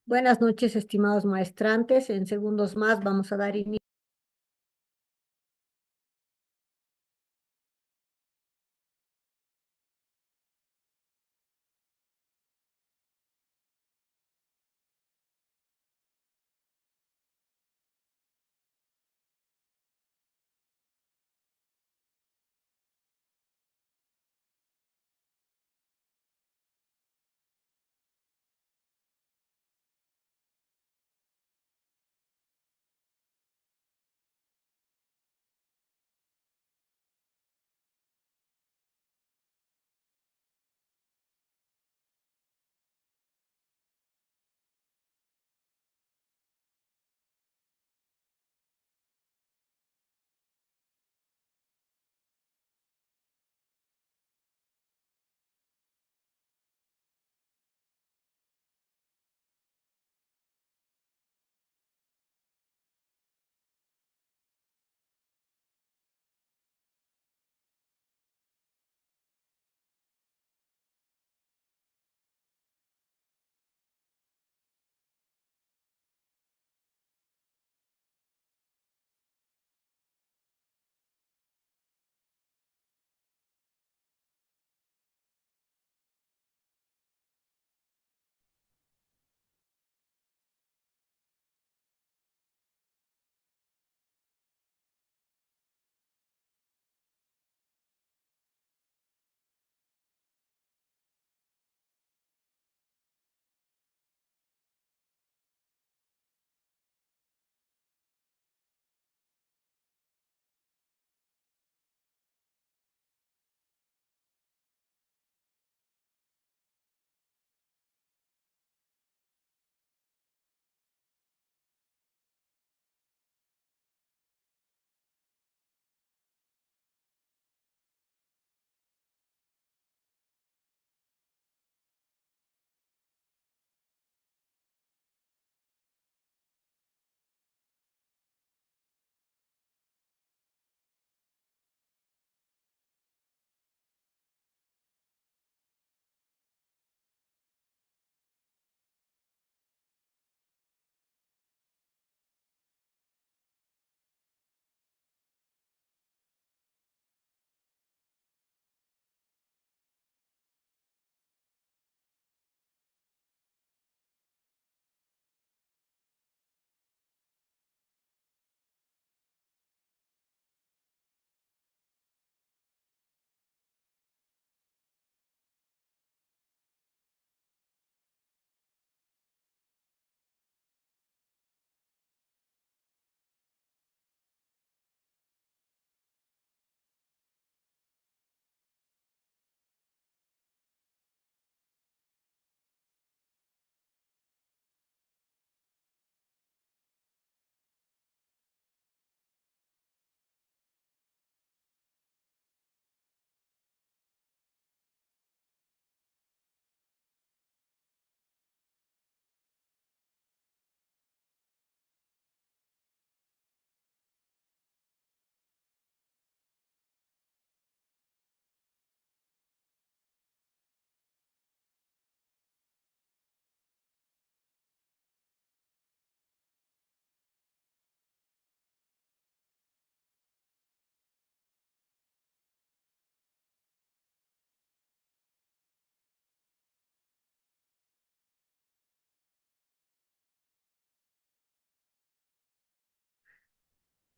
Buenas noches, estimados maestrantes. En segundos más vamos a dar inicio.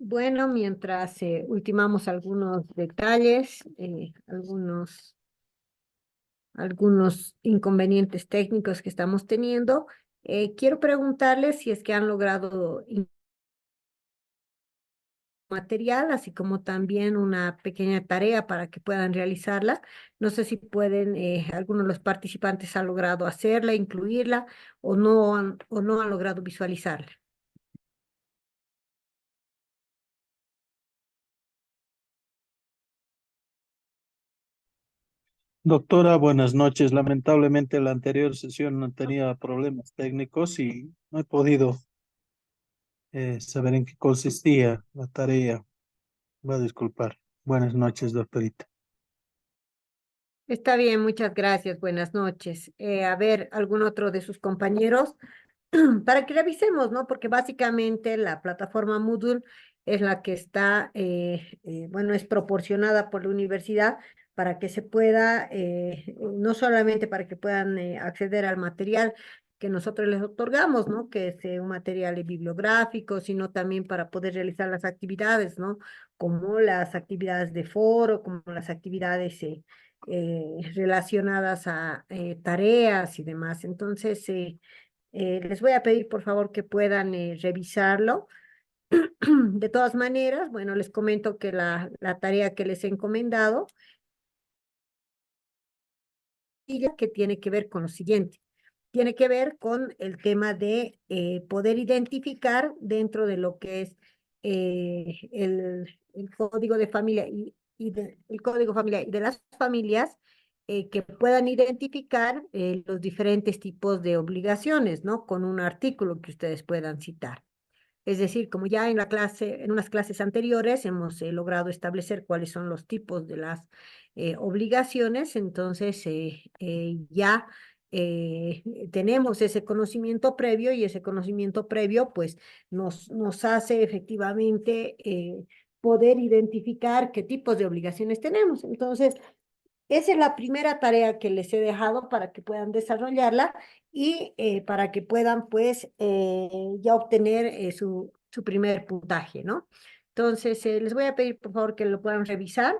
Bueno, mientras ultimamos algunos detalles, algunos inconvenientes técnicos que estamos teniendo, quiero preguntarles si es que han logrado material, así como también una pequeña tarea para que puedan realizarla. No sé si pueden, algunos de los participantes han logrado hacerla, incluirla, o no han logrado visualizarla. Doctora, buenas noches. Lamentablemente la anterior sesión no tenía problemas técnicos y no he podido saber en qué consistía la tarea. Va a disculpar. Buenas noches, doctorita. Está bien, muchas gracias. Buenas noches. A ver, ¿algún otro de sus compañeros? para que revisemos, ¿no? Porque básicamente la plataforma Moodle es la que está, bueno, es proporcionada por la universidad para que se pueda, no solamente para que puedan acceder al material que nosotros les otorgamos, ¿no? Que es un material bibliográfico, sino también para poder realizar las actividades, ¿no? Como las actividades de foro, como las actividades relacionadas a tareas y demás. Entonces, les voy a pedir por favor que puedan revisarlo. De todas maneras, bueno, les comento que la tarea que les he encomendado, que tiene que ver con lo siguiente. Tiene que ver con el tema de poder identificar dentro de lo que es el código de familia el código familiar y de las familias, que puedan identificar los diferentes tipos de obligaciones, ¿no? Con un artículo que ustedes puedan citar. Es decir, como ya en la clase, en unas clases anteriores hemos logrado establecer cuáles son los tipos de las obligaciones, entonces ya tenemos ese conocimiento previo y ese conocimiento previo pues nos hace efectivamente poder identificar qué tipos de obligaciones tenemos. Entonces, esa es la primera tarea que les he dejado para que puedan desarrollarla y para que puedan, pues, ya obtener su primer puntaje, ¿no? Entonces, les voy a pedir, por favor, que lo puedan revisar.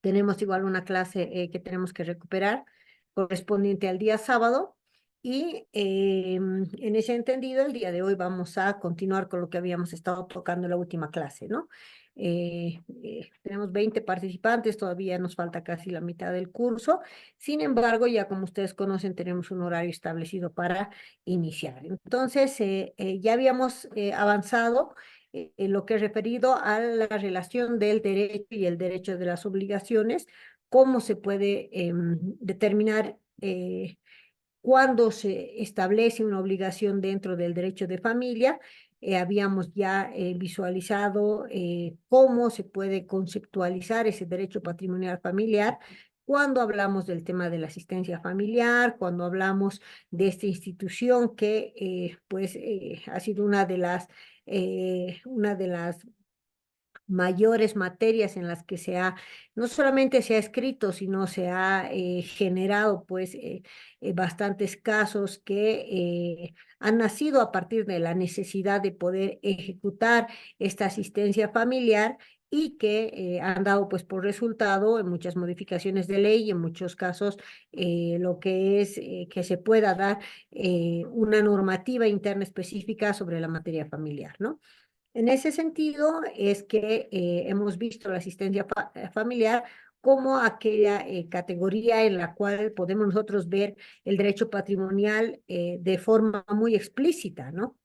Tenemos igual una clase que tenemos que recuperar correspondiente al día sábado. Y en ese entendido, el día de hoy vamos a continuar con lo que habíamos estado tocando en la última clase, ¿no? Tenemos 20 participantes, todavía nos falta casi la mitad del curso. Sin embargo, ya como ustedes conocen, tenemos un horario establecido para iniciar. Entonces, ya habíamos avanzado en lo que es referido a la relación del derecho y el derecho de las obligaciones, cómo se puede determinar cuándo se establece una obligación dentro del derecho de familia. Habíamos ya visualizado cómo se puede conceptualizar ese derecho patrimonial familiar cuando hablamos del tema de la asistencia familiar, cuando hablamos de esta institución que pues ha sido una de las mayores materias en las que no solamente se ha escrito, sino se ha generado pues bastantes casos que han nacido a partir de la necesidad de poder ejecutar esta asistencia familiar y que han dado pues por resultado en muchas modificaciones de ley y en muchos casos lo que es que se pueda dar una normativa interna específica sobre la materia familiar, ¿no? En ese sentido es que hemos visto la asistencia familiar como aquella categoría en la cual podemos nosotros ver el derecho patrimonial de forma muy explícita, ¿no?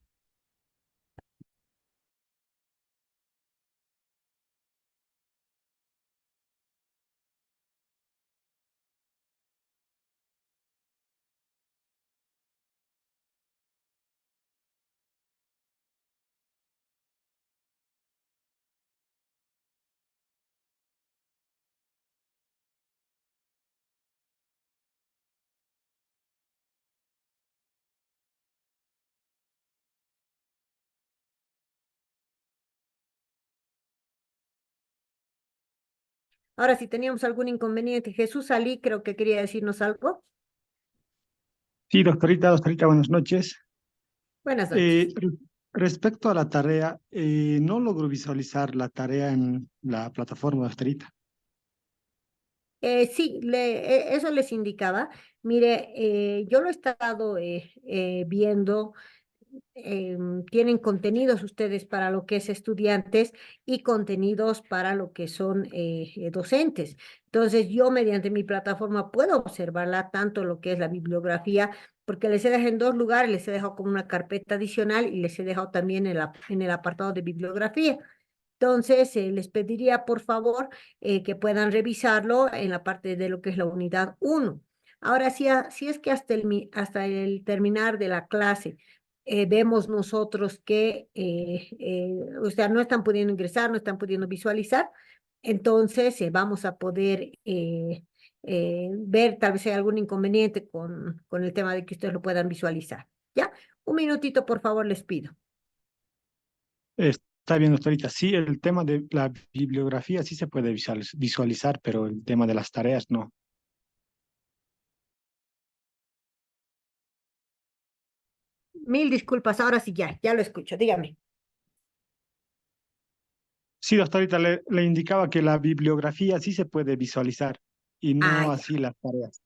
Ahora, si teníamos algún inconveniente, Jesús Ali creo que quería decirnos algo. Sí, doctorita, buenas noches. Buenas Eh, noches. re- Respecto a la tarea, no logro visualizar la tarea en la plataforma, doctorita. Sí, eso les indicaba. Mire, yo lo he estado viendo. Tienen contenidos ustedes para lo que es estudiantes y contenidos para lo que son docentes. Entonces, yo mediante mi plataforma puedo observarla tanto lo que es la bibliografía, porque les he dejado en dos lugares, les he dejado como una carpeta adicional y les he dejado también en el apartado de bibliografía. Entonces, les pediría por favor que puedan revisarlo en la parte de lo que es la unidad uno. Ahora, si es que hasta el terminar de la clase vemos nosotros que, o sea, no están pudiendo ingresar, no están pudiendo visualizar, entonces vamos a poder ver tal vez hay algún inconveniente con el tema de que ustedes lo puedan visualizar. ¿Ya? Un minutito, por favor, les pido. Está bien, doctorita. Sí, el tema de la bibliografía sí se puede visualizar, pero el tema de las tareas no. Mil disculpas, ahora sí ya lo escucho, dígame. Sí, doctorita, le indicaba que la bibliografía sí se puede visualizar y Ah, no ya. así las tareas.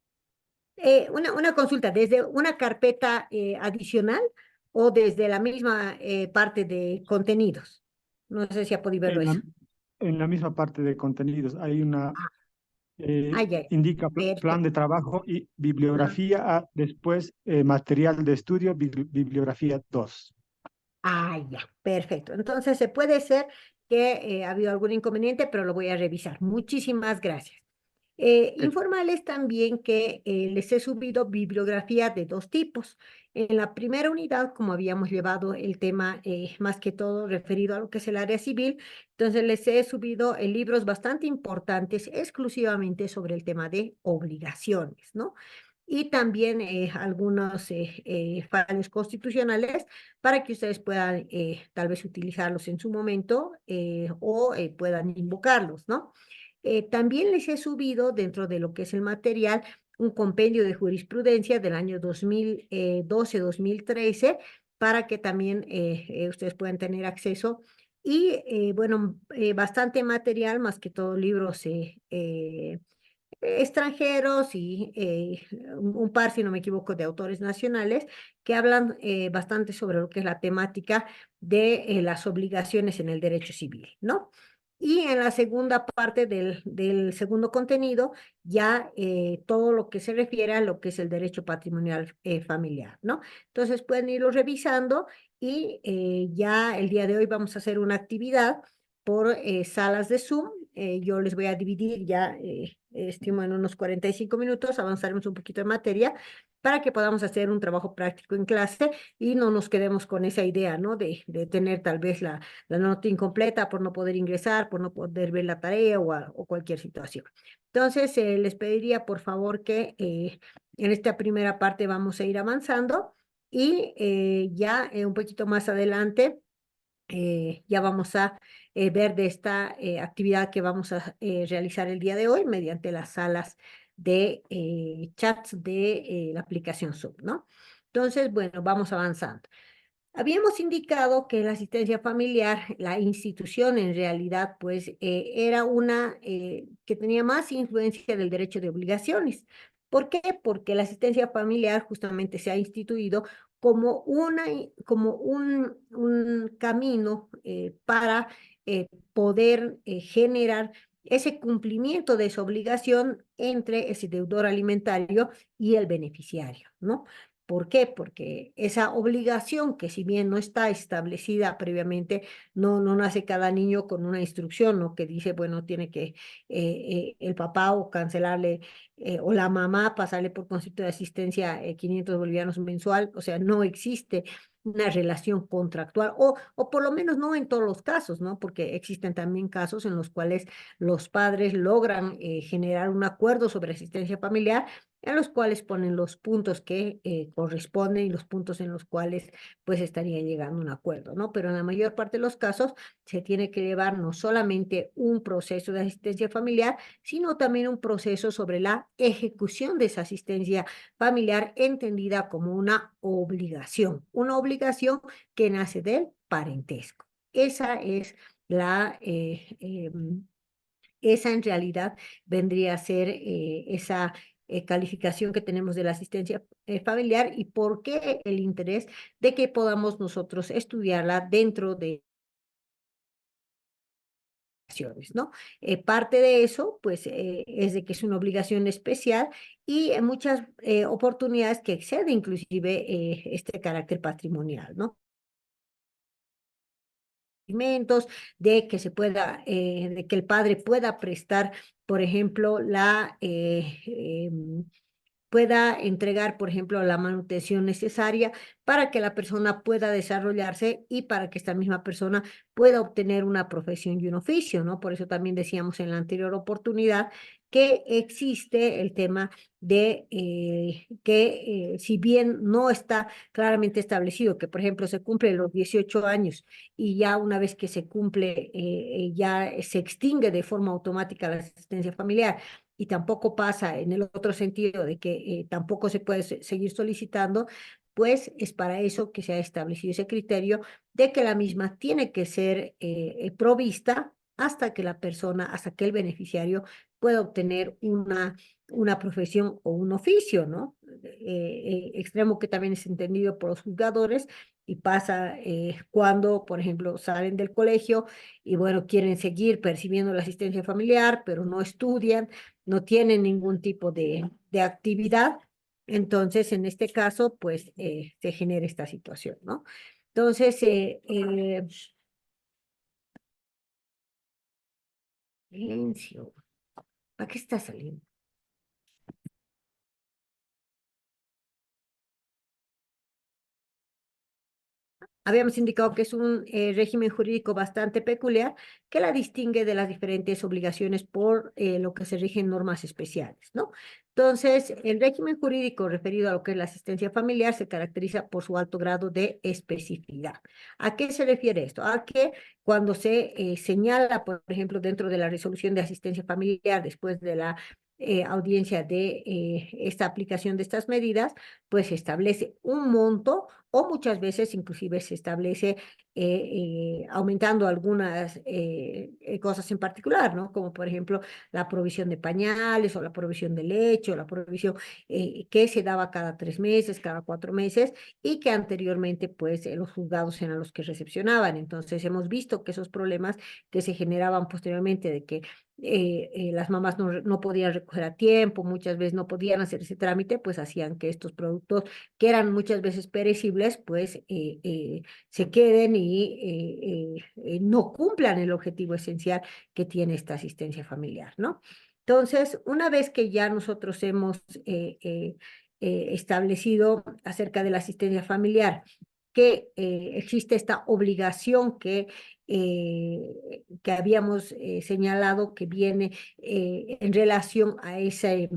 Una consulta, ¿desde una carpeta adicional o desde la misma parte de contenidos? No sé si ha podido verlo En la, eso. en la misma parte de contenidos hay una, Ya, indica plan de perfecto. trabajo y Ajá. bibliografía, después material de estudio, bibliografía 2. Ya, perfecto. Entonces se puede ser que ha habido algún inconveniente, pero lo voy a revisar. Muchísimas gracias. Informarles también que les he subido bibliografía de dos tipos. En la primera unidad, como habíamos llevado el tema más que todo referido a lo que es el área civil, entonces les he subido libros bastante importantes exclusivamente sobre el tema de obligaciones, ¿no? Y también algunos fallos constitucionales para que ustedes puedan tal vez utilizarlos en su momento o puedan invocarlos, ¿no? También les he subido dentro de lo que es el material un compendio de jurisprudencia del año 2012-2013 para que también ustedes puedan tener acceso. Y bueno, bastante material, más que todo libros extranjeros y un par, si no me equivoco, de autores nacionales que hablan bastante sobre lo que es la temática de las obligaciones en el derecho civil, ¿no? Y en la segunda parte del segundo contenido, ya todo lo que se refiere a lo que es el derecho patrimonial familiar, ¿no? Entonces pueden irlo revisando y ya el día de hoy vamos a hacer una actividad por salas de Zoom. Yo les voy a dividir ya, estimo en unos 45 minutos, avanzaremos un poquito en materia para que podamos hacer un trabajo práctico en clase y no nos quedemos con esa idea, ¿no? De tener tal vez la nota incompleta por no poder ingresar, por no poder ver la tarea o cualquier situación. Entonces, les pediría por favor que en esta primera parte vamos a ir avanzando y ya un poquito más adelante ya vamos a ver de esta actividad que vamos a realizar el día de hoy mediante las salas de chats de la aplicación Zoom, ¿no? Entonces, bueno, vamos avanzando. Habíamos indicado que la asistencia familiar, la institución en realidad, pues era una que tenía más influencia del derecho de obligaciones. ¿Por qué? Porque la asistencia familiar justamente se ha instituido como, como un camino para poder generar ese cumplimiento de esa obligación entre ese deudor alimentario y el beneficiario, ¿no? ¿Por qué? Porque esa obligación, que si bien no está establecida previamente, no nace cada niño con una instrucción, ¿no? Que dice, bueno, tiene que el papá o cancelarle, o la mamá pasarle por concepto de asistencia 500 bolivianos mensual, o sea, no existe una relación contractual, o por lo menos no en todos los casos, ¿no? Porque existen también casos en los cuales los padres logran generar un acuerdo sobre asistencia familiar en los cuales ponen los puntos que corresponden y los puntos en los cuales pues estarían llegando a un acuerdo, ¿no? Pero en la mayor parte de los casos se tiene que llevar no solamente un proceso de asistencia familiar, sino también un proceso sobre la ejecución de esa asistencia familiar entendida como una obligación que nace del parentesco. Esa es esa en realidad vendría a ser esa calificación que tenemos de la asistencia familiar y por qué el interés de que podamos nosotros estudiarla dentro de acciones, ¿no? Parte de eso, pues, es de que es una obligación especial y en muchas oportunidades que excede inclusive este carácter patrimonial, ¿no? Alimentos, de que se pueda, de que el padre pueda prestar, por ejemplo, pueda entregar, por ejemplo, la manutención necesaria para que la persona pueda desarrollarse y para que esta misma persona pueda obtener una profesión y un oficio, ¿no? Por eso también decíamos en la anterior oportunidad que existe el tema de que si bien no está claramente establecido que, por ejemplo, se cumplen los 18 años y ya una vez que se cumple, ya se extingue de forma automática la asistencia familiar y tampoco pasa en el otro sentido de que tampoco se puede seguir solicitando, pues es para eso que se ha establecido ese criterio de que la misma tiene que ser provista hasta que la persona, hasta que el beneficiario pueda obtener una profesión o un oficio, ¿no? Extremo que también es entendido por los juzgadores y pasa cuando, por ejemplo, salen del colegio y, bueno, quieren seguir percibiendo la asistencia familiar, pero no estudian, no tienen ningún tipo de actividad. Entonces, en este caso, pues, se genera esta situación, ¿no? Entonces, silencio. ¿Para qué está saliendo? Habíamos indicado que es un régimen jurídico bastante peculiar que la distingue de las diferentes obligaciones por lo que se rigen normas especiales, ¿no? Entonces, el régimen jurídico referido a lo que es la asistencia familiar se caracteriza por su alto grado de especificidad. ¿A qué se refiere esto? A que cuando se señala, por ejemplo, dentro de la resolución de asistencia familiar, después de la audiencia de esta aplicación de estas medidas, pues se establece un monto o muchas veces inclusive se establece aumentando algunas cosas en particular, ¿no? Como por ejemplo la provisión de pañales o la provisión de leche o la provisión que se daba cada 3 meses, cada 4 meses y que anteriormente pues los juzgados eran los que recepcionaban. Entonces hemos visto que esos problemas que se generaban posteriormente de que las mamás no podían recoger a tiempo, muchas veces no podían hacer ese trámite, pues hacían que estos productos que eran muchas veces perecibles, pues se queden y no cumplan el objetivo esencial que tiene esta asistencia familiar, ¿no? Entonces, una vez que ya nosotros hemos establecido acerca de la asistencia familiar, que existe esta obligación que habíamos señalado que viene en relación a esa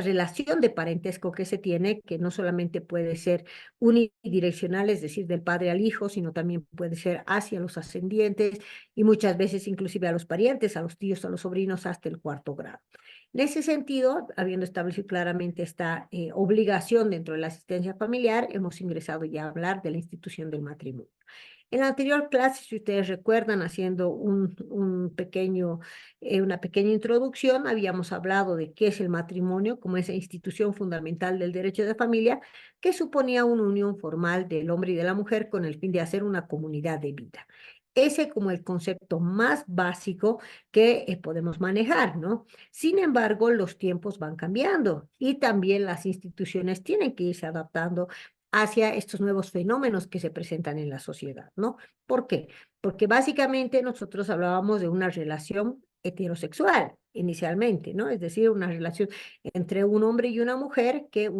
relación de parentesco que se tiene, que no solamente puede ser unidireccional, es decir, del padre al hijo, sino también puede ser hacia los ascendientes y muchas veces inclusive a los parientes, a los tíos, a los sobrinos, hasta el 4.º grado. En ese sentido, habiendo establecido claramente esta obligación dentro de la asistencia familiar, hemos ingresado ya a hablar de la institución del matrimonio. En la anterior clase, si ustedes recuerdan, haciendo una pequeña introducción, habíamos hablado de qué es el matrimonio como esa institución fundamental del derecho de familia que suponía una unión formal del hombre y de la mujer con el fin de hacer una comunidad de vida. Ese como el concepto más básico que podemos manejar, ¿no? Sin embargo, los tiempos van cambiando y también las instituciones tienen que irse adaptando hacia estos nuevos fenómenos que se presentan en la sociedad, ¿no? ¿Por qué? Porque básicamente nosotros hablábamos de una relación heterosexual inicialmente, ¿no? Es decir, una relación entre un hombre y una mujer que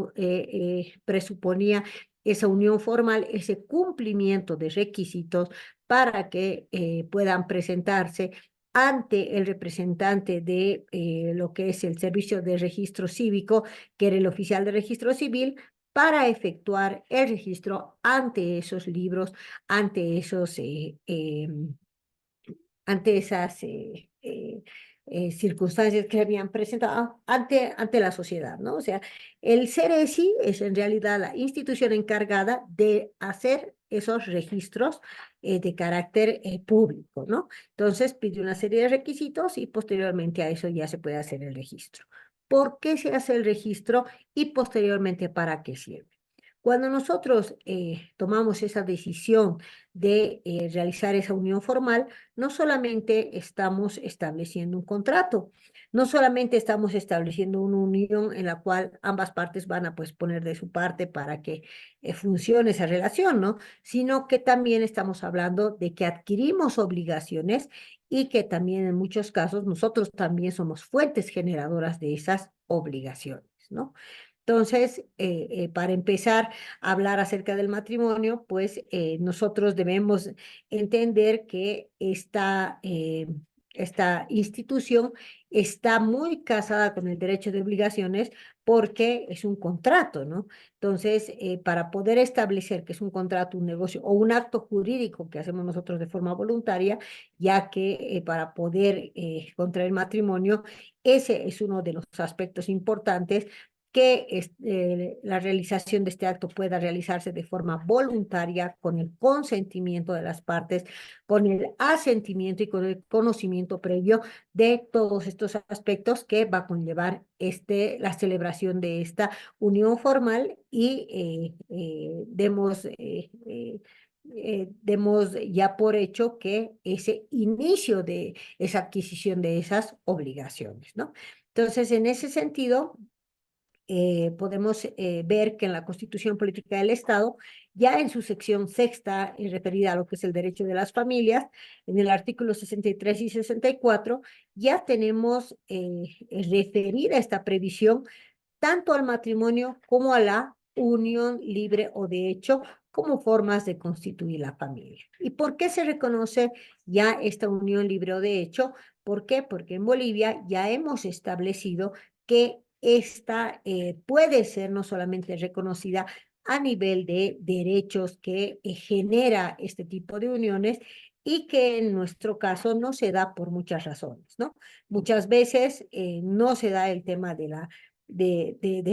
presuponía esa unión formal, ese cumplimiento de requisitos para que puedan presentarse ante el representante de lo que es el servicio de registro cívico, que era el oficial de registro civil, para efectuar el registro ante esos libros, ante esos, ante esas circunstancias que habían presentado ante la sociedad, ¿no? O sea, el CERESI es en realidad la institución encargada de hacer esos registros de carácter público, ¿no? Entonces pide una serie de requisitos y posteriormente a eso ya se puede hacer el registro. ¿Por qué se hace el registro y posteriormente para qué sirve? Cuando nosotros tomamos esa decisión de realizar esa unión formal, no solamente estamos estableciendo un contrato, no solamente estamos estableciendo una unión en la cual ambas partes van a pues poner de su parte para que funcione esa relación, ¿no? Sino que también estamos hablando de que adquirimos obligaciones y que también en muchos casos nosotros también somos fuentes generadoras de esas obligaciones. ¿no? Entonces, para empezar a hablar acerca del matrimonio, pues nosotros debemos entender que esta institución está muy casada con el derecho de obligaciones porque es un contrato, ¿no? Entonces, para poder establecer que es un contrato, un negocio o un acto jurídico que hacemos nosotros de forma voluntaria, ya que para poder contraer matrimonio, ese es uno de los aspectos importantes que la realización de este acto pueda realizarse de forma voluntaria, con el consentimiento de las partes, con el asentimiento y con el conocimiento previo de todos estos aspectos que va a conllevar la celebración de esta unión formal y demos ya por hecho que ese inicio de esa adquisición de esas obligaciones, ¿no? Entonces, en ese sentido, podemos ver que en la Constitución Política del Estado, ya en su sección sexta, referida a lo que es el derecho de las familias, en el artículo 63 y 64, ya tenemos referida esta previsión tanto al matrimonio como a la unión libre o de hecho como formas de constituir la familia. ¿Y por qué se reconoce ya esta unión libre o de hecho? ¿Por qué? Porque en Bolivia ya hemos establecido que esta puede ser no solamente reconocida a nivel de derechos que genera este tipo de uniones y que en nuestro caso no se da por muchas razones, ¿no? Muchas veces no se da el tema de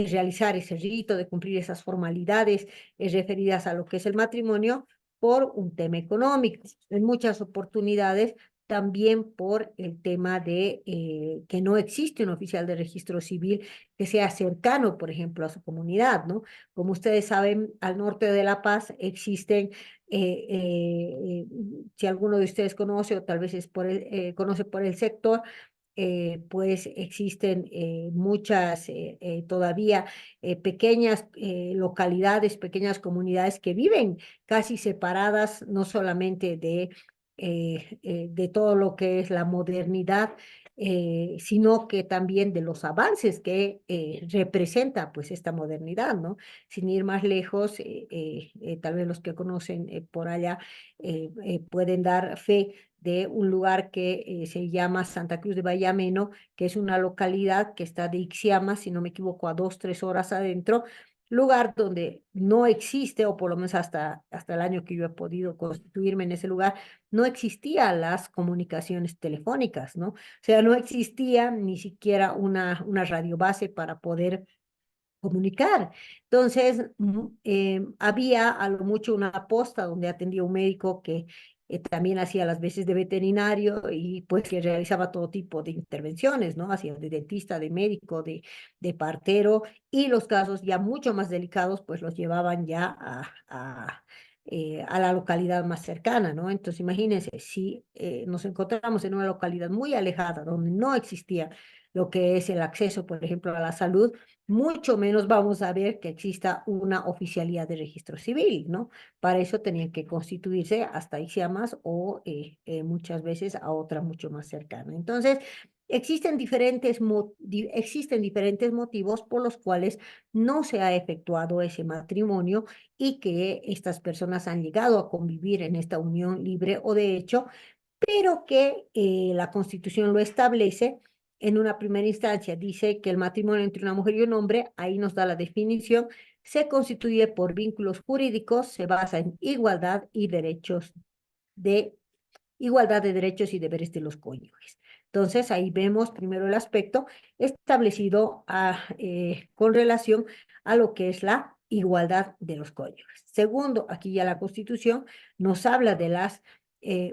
realizar ese rito, de cumplir esas formalidades referidas a lo que es el matrimonio por un tema económico. En muchas oportunidades también por el tema de que no existe un oficial de registro civil que sea cercano, por ejemplo, a su comunidad, ¿no? Como ustedes saben, al norte de La Paz existen, si alguno de ustedes conoce o tal vez conoce por el sector, pues existen muchas todavía pequeñas localidades, pequeñas comunidades que viven casi separadas, no solamente de todo lo que es la modernidad, sino que también de los avances que representa pues esta modernidad, ¿no? Sin ir más lejos, tal vez los que conocen por allá pueden dar fe de un lugar que se llama Santa Cruz de Bayameno, que es una localidad que está de Ixiama, si no me equivoco, a 2, 3 horas adentro, lugar donde no existe, o por lo menos hasta el año que yo he podido constituirme en ese lugar, no existían las comunicaciones telefónicas, ¿no? O sea, no existía ni siquiera una radiobase para poder comunicar. Entonces, había a lo mucho una posta donde atendía un médico que también hacía las veces de veterinario y pues que realizaba todo tipo de intervenciones, ¿no? Hacía de dentista, de médico, de partero y los casos ya mucho más delicados pues los llevaban ya a la localidad más cercana, ¿no? Entonces, imagínense, si nos encontramos en una localidad muy alejada donde no existía lo que es el acceso, por ejemplo, a la salud, mucho menos vamos a ver que exista una oficialía de registro civil, ¿no? Para eso tenían que constituirse hasta ICIAMAS o muchas veces a otra mucho más cercana. Entonces, existen diferentes motivos por los cuales no se ha efectuado ese matrimonio y que estas personas han llegado a convivir en esta unión libre o de hecho, pero que la Constitución lo establece en una primera instancia. Dice que el matrimonio entre una mujer y un hombre, ahí nos da la definición, se constituye por vínculos jurídicos, se basa en igualdad de derechos y deberes de los cónyuges. Entonces, ahí vemos primero el aspecto establecido con relación a lo que es la igualdad de los cónyuges. Segundo, aquí ya la Constitución nos habla de las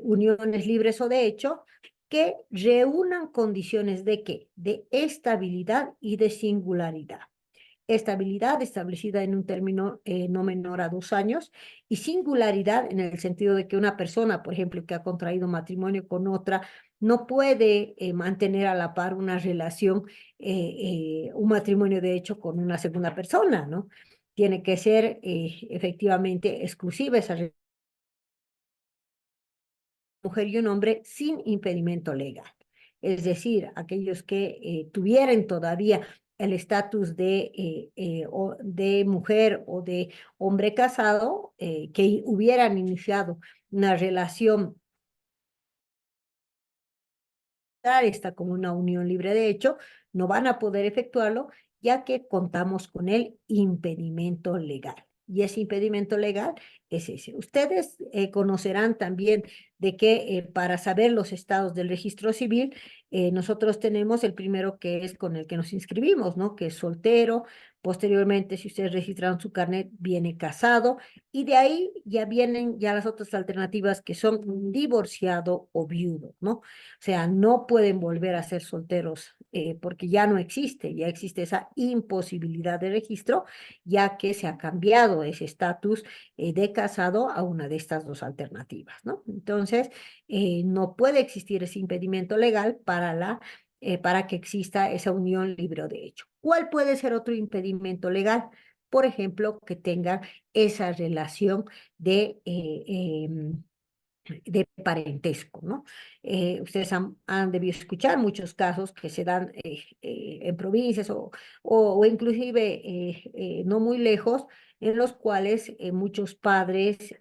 uniones libres o de hecho que reúnan condiciones ¿de qué? De estabilidad y de singularidad. Estabilidad establecida en un término no menor a 2 años y singularidad en el sentido de que una persona, por ejemplo, que ha contraído matrimonio con otra, no puede mantener a la par una relación, un matrimonio de hecho con una segunda persona, ¿no? Tiene que ser efectivamente exclusiva esa mujer y un hombre sin impedimento legal. Es decir, aquellos que tuvieran todavía el estatus de mujer o de hombre casado que hubieran iniciado una relación esta como una unión libre de hecho, no van a poder efectuarlo ya que contamos con el impedimento legal. Y ese impedimento legal es ese. Ustedes conocerán también de que para saber los estados del registro civil, nosotros tenemos el primero que es con el que nos inscribimos, ¿no? Que es soltero. Posteriormente, si ustedes registran su carnet, viene casado. Y de ahí ya vienen ya las otras alternativas que son divorciado o viudo, ¿no? O sea, no pueden volver a ser solteros porque ya no existe, ya existe esa imposibilidad de registro, ya que se ha cambiado ese estatus de casado a una de estas dos alternativas, ¿no? Entonces, no puede existir ese impedimento legal para que exista esa unión libre de hecho. ¿Cuál puede ser otro impedimento legal? Por ejemplo, que tengan esa relación de parentesco, ¿no? Ustedes han debido escuchar muchos casos que se dan en provincias o inclusive no muy lejos, en los cuales muchos padres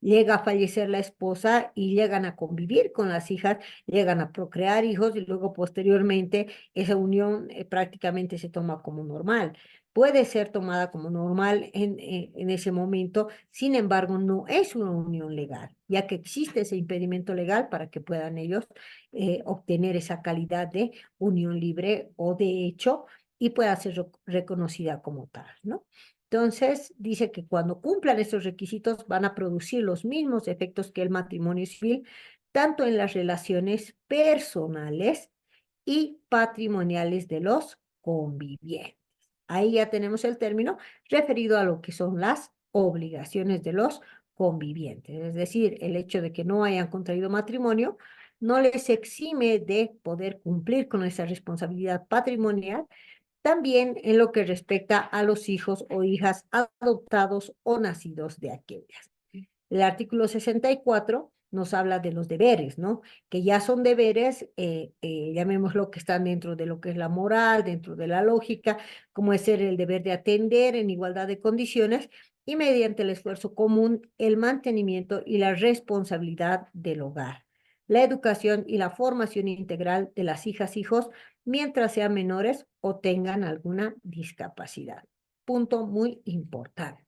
llega a fallecer la esposa y llegan a convivir con las hijas, llegan a procrear hijos y luego posteriormente esa unión prácticamente se toma como normal. Puede ser tomada como normal en ese momento, sin embargo, no es una unión legal, ya que existe ese impedimento legal para que puedan ellos obtener esa calidad de unión libre o de hecho y pueda ser reconocida como tal, ¿no? Entonces, dice que cuando cumplan estos requisitos van a producir los mismos efectos que el matrimonio civil, tanto en las relaciones personales y patrimoniales de los convivientes. Ahí ya tenemos el término referido a lo que son las obligaciones de los convivientes. Es decir, el hecho de que no hayan contraído matrimonio no les exime de poder cumplir con esa responsabilidad patrimonial, también en lo que respecta a los hijos o hijas adoptados o nacidos de aquellas. El artículo 64 nos habla de los deberes, ¿no? Que ya son deberes, llamémoslo, que están dentro de lo que es la moral, dentro de la lógica, como es ser el deber de atender en igualdad de condiciones y mediante el esfuerzo común, el mantenimiento y la responsabilidad del hogar, la educación y la formación integral de las hijas, hijos, mientras sean menores o tengan alguna discapacidad. Punto muy importante,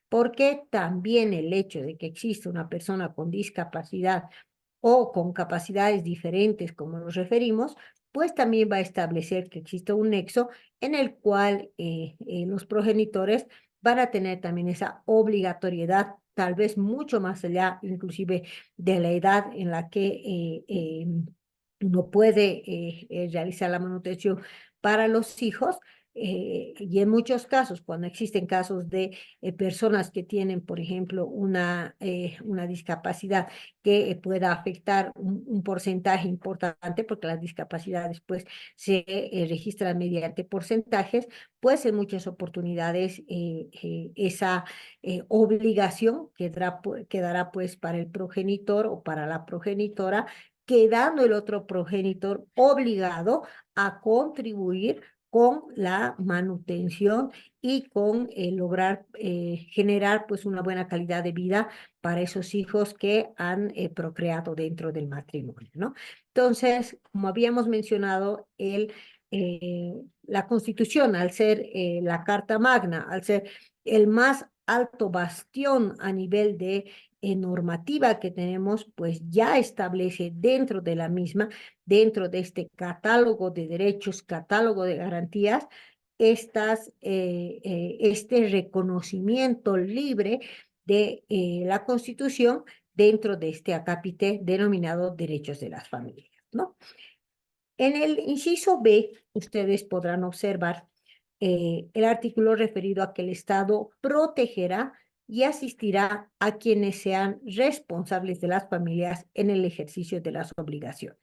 porque también el hecho de que exista una persona con discapacidad o con capacidades diferentes, como nos referimos, pues también va a establecer que existe un nexo en el cual los progenitores van a tener también esa obligatoriedad, tal vez mucho más allá, inclusive de la edad en la que uno puede realizar la manutención para los hijos, y en muchos casos, cuando existen casos de personas que tienen, por ejemplo, una discapacidad que pueda afectar un porcentaje importante, porque las discapacidades pues se registran mediante porcentajes, pues en muchas oportunidades esa obligación quedará pues para el progenitor o para la progenitora, quedando el otro progenitor obligado a contribuir con la manutención y con lograr generar pues una buena calidad de vida para esos hijos que han procreado dentro del matrimonio, ¿no? Entonces, como habíamos mencionado, la Constitución, al ser la Carta Magna, al ser el más alto bastión a nivel de normativa que tenemos, pues ya establece dentro de la misma, dentro de este catálogo de derechos, catálogo de garantías, este reconocimiento libre de la Constitución dentro de este acápite denominado derechos de las familias, ¿no? En el inciso B, ustedes podrán observar el artículo referido a que el Estado protegerá y asistirá a quienes sean responsables de las familias en el ejercicio de las obligaciones.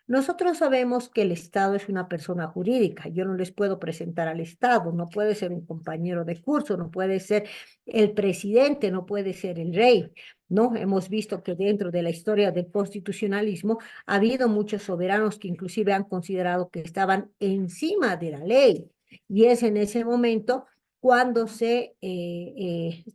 Nosotros sabemos que el Estado es una persona jurídica. Yo no les puedo presentar al Estado, no puede ser un compañero de curso, no puede ser el presidente, no puede ser el rey, ¿no? Hemos visto que dentro de la historia del constitucionalismo ha habido muchos soberanos que inclusive han considerado que estaban encima de la ley. Y es en ese momento cuando se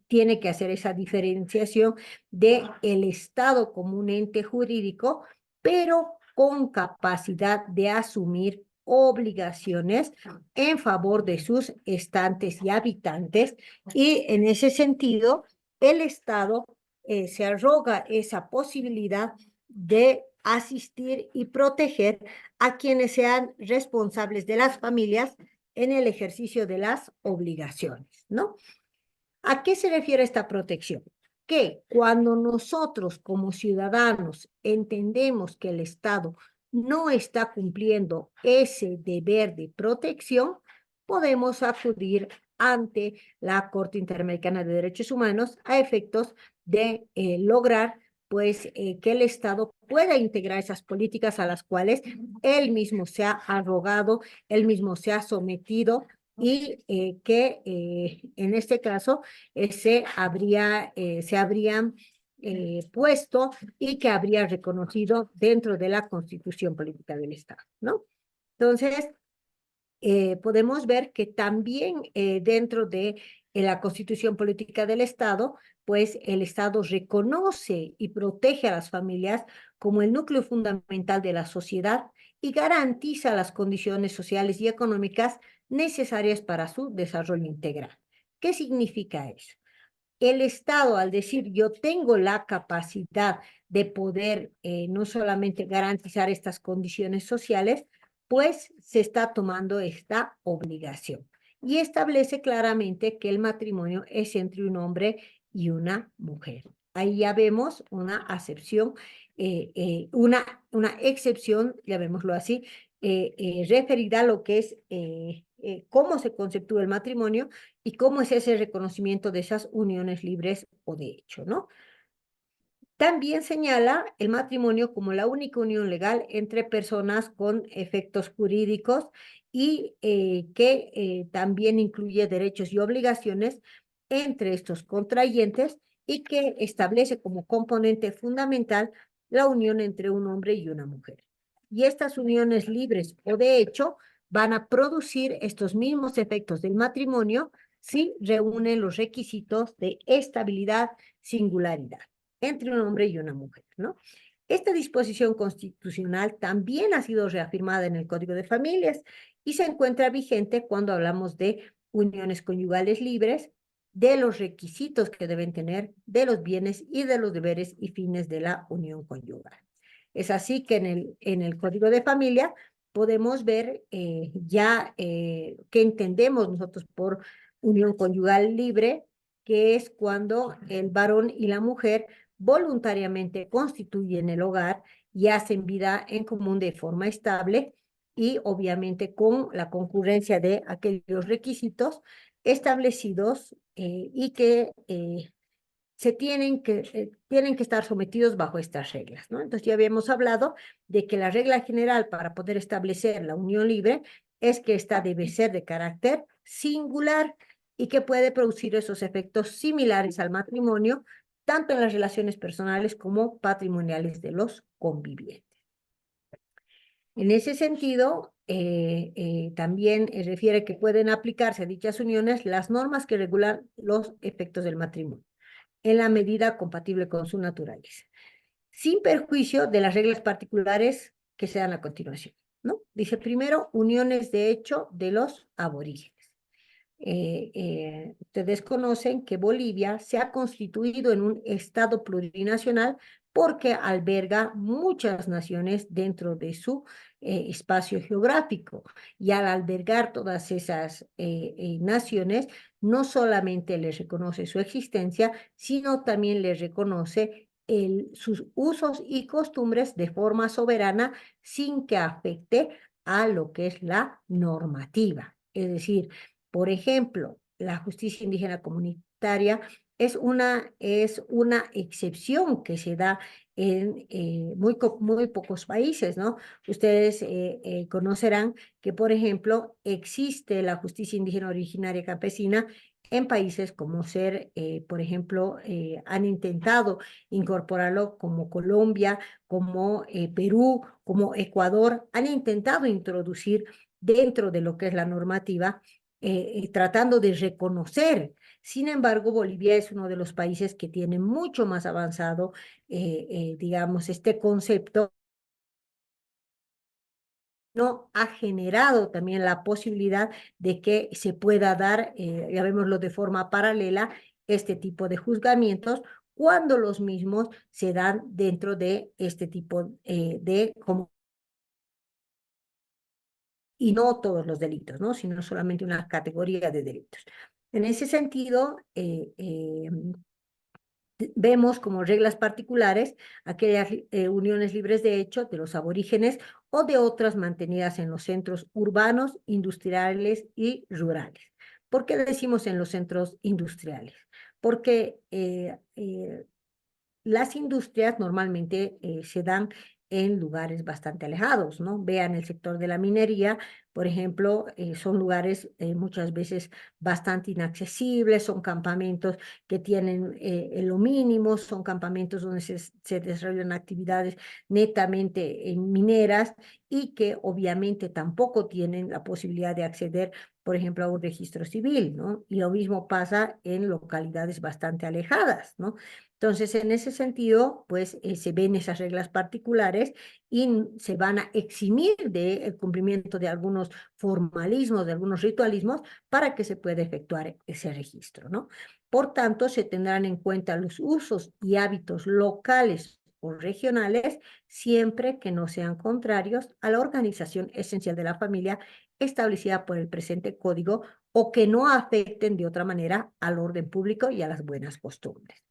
tiene que hacer esa diferenciación de el Estado como un ente jurídico, pero con capacidad de asumir obligaciones en favor de sus estantes y habitantes, y en ese sentido el Estado se arroga esa posibilidad de asistir y proteger a quienes sean responsables de las familias en el ejercicio de las obligaciones, ¿no? ¿A qué se refiere esta protección? Que cuando nosotros como ciudadanos entendemos que el Estado no está cumpliendo ese deber de protección, podemos acudir ante la Corte Interamericana de Derechos Humanos a efectos de lograr pues que el Estado pueda integrar esas políticas a las cuales él mismo se ha arrogado, él mismo se ha sometido, y que en este caso se habrían puesto y que habría reconocido dentro de la Constitución Política del Estado, ¿no? Entonces, podemos ver que también dentro de la Constitución Política del Estado, pues el Estado reconoce y protege a las familias como el núcleo fundamental de la sociedad y garantiza las condiciones sociales y económicas necesarias para su desarrollo integral. ¿Qué significa eso? El Estado, al decir yo tengo la capacidad de poder no solamente garantizar estas condiciones sociales, pues se está tomando esta obligación y establece claramente que el matrimonio es entre un hombre y una mujer. Ahí ya vemos una acepción, una excepción, llamémoslo así, referida a lo que es cómo se conceptúa el matrimonio y cómo es ese reconocimiento de esas uniones libres o de hecho, ¿no? También señala el matrimonio como la única unión legal entre personas con efectos jurídicos y que también incluye derechos y obligaciones entre estos contrayentes y que establece como componente fundamental la unión entre un hombre y una mujer. Y estas uniones libres o de hecho van a producir estos mismos efectos del matrimonio si reúnen los requisitos de estabilidad, singularidad entre un hombre y una mujer, ¿no? Esta disposición constitucional también ha sido reafirmada en el Código de Familias y se encuentra vigente cuando hablamos de uniones conyugales libres, de los requisitos que deben tener, de los bienes y de los deberes y fines de la unión conyugal. Es así que en el Código de Familia podemos ver qué entendemos nosotros por unión conyugal libre, que es cuando el varón y la mujer voluntariamente constituyen el hogar y hacen vida en común de forma estable y obviamente con la concurrencia de aquellos requisitos establecidos y que tienen que estar sometidos bajo estas reglas, ¿no? Entonces ya habíamos hablado de que la regla general para poder establecer la unión libre es que esta debe ser de carácter singular y que puede producir esos efectos similares al matrimonio, tanto en las relaciones personales como patrimoniales de los convivientes. En ese sentido, también refiere que pueden aplicarse a dichas uniones las normas que regulan los efectos del matrimonio en la medida compatible con su naturaleza, sin perjuicio de las reglas particulares que se dan a continuación, ¿no? Dice primero, uniones de hecho de los aborígenes. Ustedes conocen que Bolivia se ha constituido en un estado plurinacional porque alberga muchas naciones dentro de su espacio geográfico. Y al albergar todas esas naciones, no solamente les reconoce su existencia, sino también les reconoce sus usos y costumbres de forma soberana sin que afecte a lo que es la normativa. Es decir, por ejemplo, la justicia indígena comunitaria es una excepción que se da en muy pocos países, ¿no? Ustedes conocerán que, por ejemplo, existe la justicia indígena originaria campesina en países como por ejemplo, han intentado incorporarlo como Colombia, como Perú, como Ecuador, han intentado introducir dentro de lo que es la normativa, tratando de reconocer. Sin embargo, Bolivia es uno de los países que tiene mucho más avanzado, digamos, este concepto. No ha generado también la posibilidad de que se pueda dar, llamémoslo de forma paralela, este tipo de juzgamientos cuando los mismos se dan dentro de este tipo como y no todos los delitos, ¿no? Sino solamente una categoría de delitos. En ese sentido, vemos como reglas particulares aquellas uniones libres de hecho de los aborígenes o de otras mantenidas en los centros urbanos, industriales y rurales. ¿Por qué decimos en los centros industriales? Porque las industrias normalmente se dan en lugares bastante alejados, ¿no? Vean el sector de la minería, por ejemplo, son lugares muchas veces bastante inaccesibles, son campamentos que tienen lo mínimo, son campamentos donde se desarrollan actividades netamente mineras y que obviamente tampoco tienen la posibilidad de acceder, por ejemplo, a un registro civil, ¿no? Y lo mismo pasa en localidades bastante alejadas, ¿no? Entonces, en ese sentido, pues se ven esas reglas particulares y se van a eximir del cumplimiento de algunos formalismos, de algunos ritualismos, para que se pueda efectuar ese registro, ¿no? Por tanto, se tendrán en cuenta los usos y hábitos locales o regionales, siempre que no sean contrarios a la organización esencial de la familia establecida por el presente código o que no afecten de otra manera al orden público y a las buenas costumbres.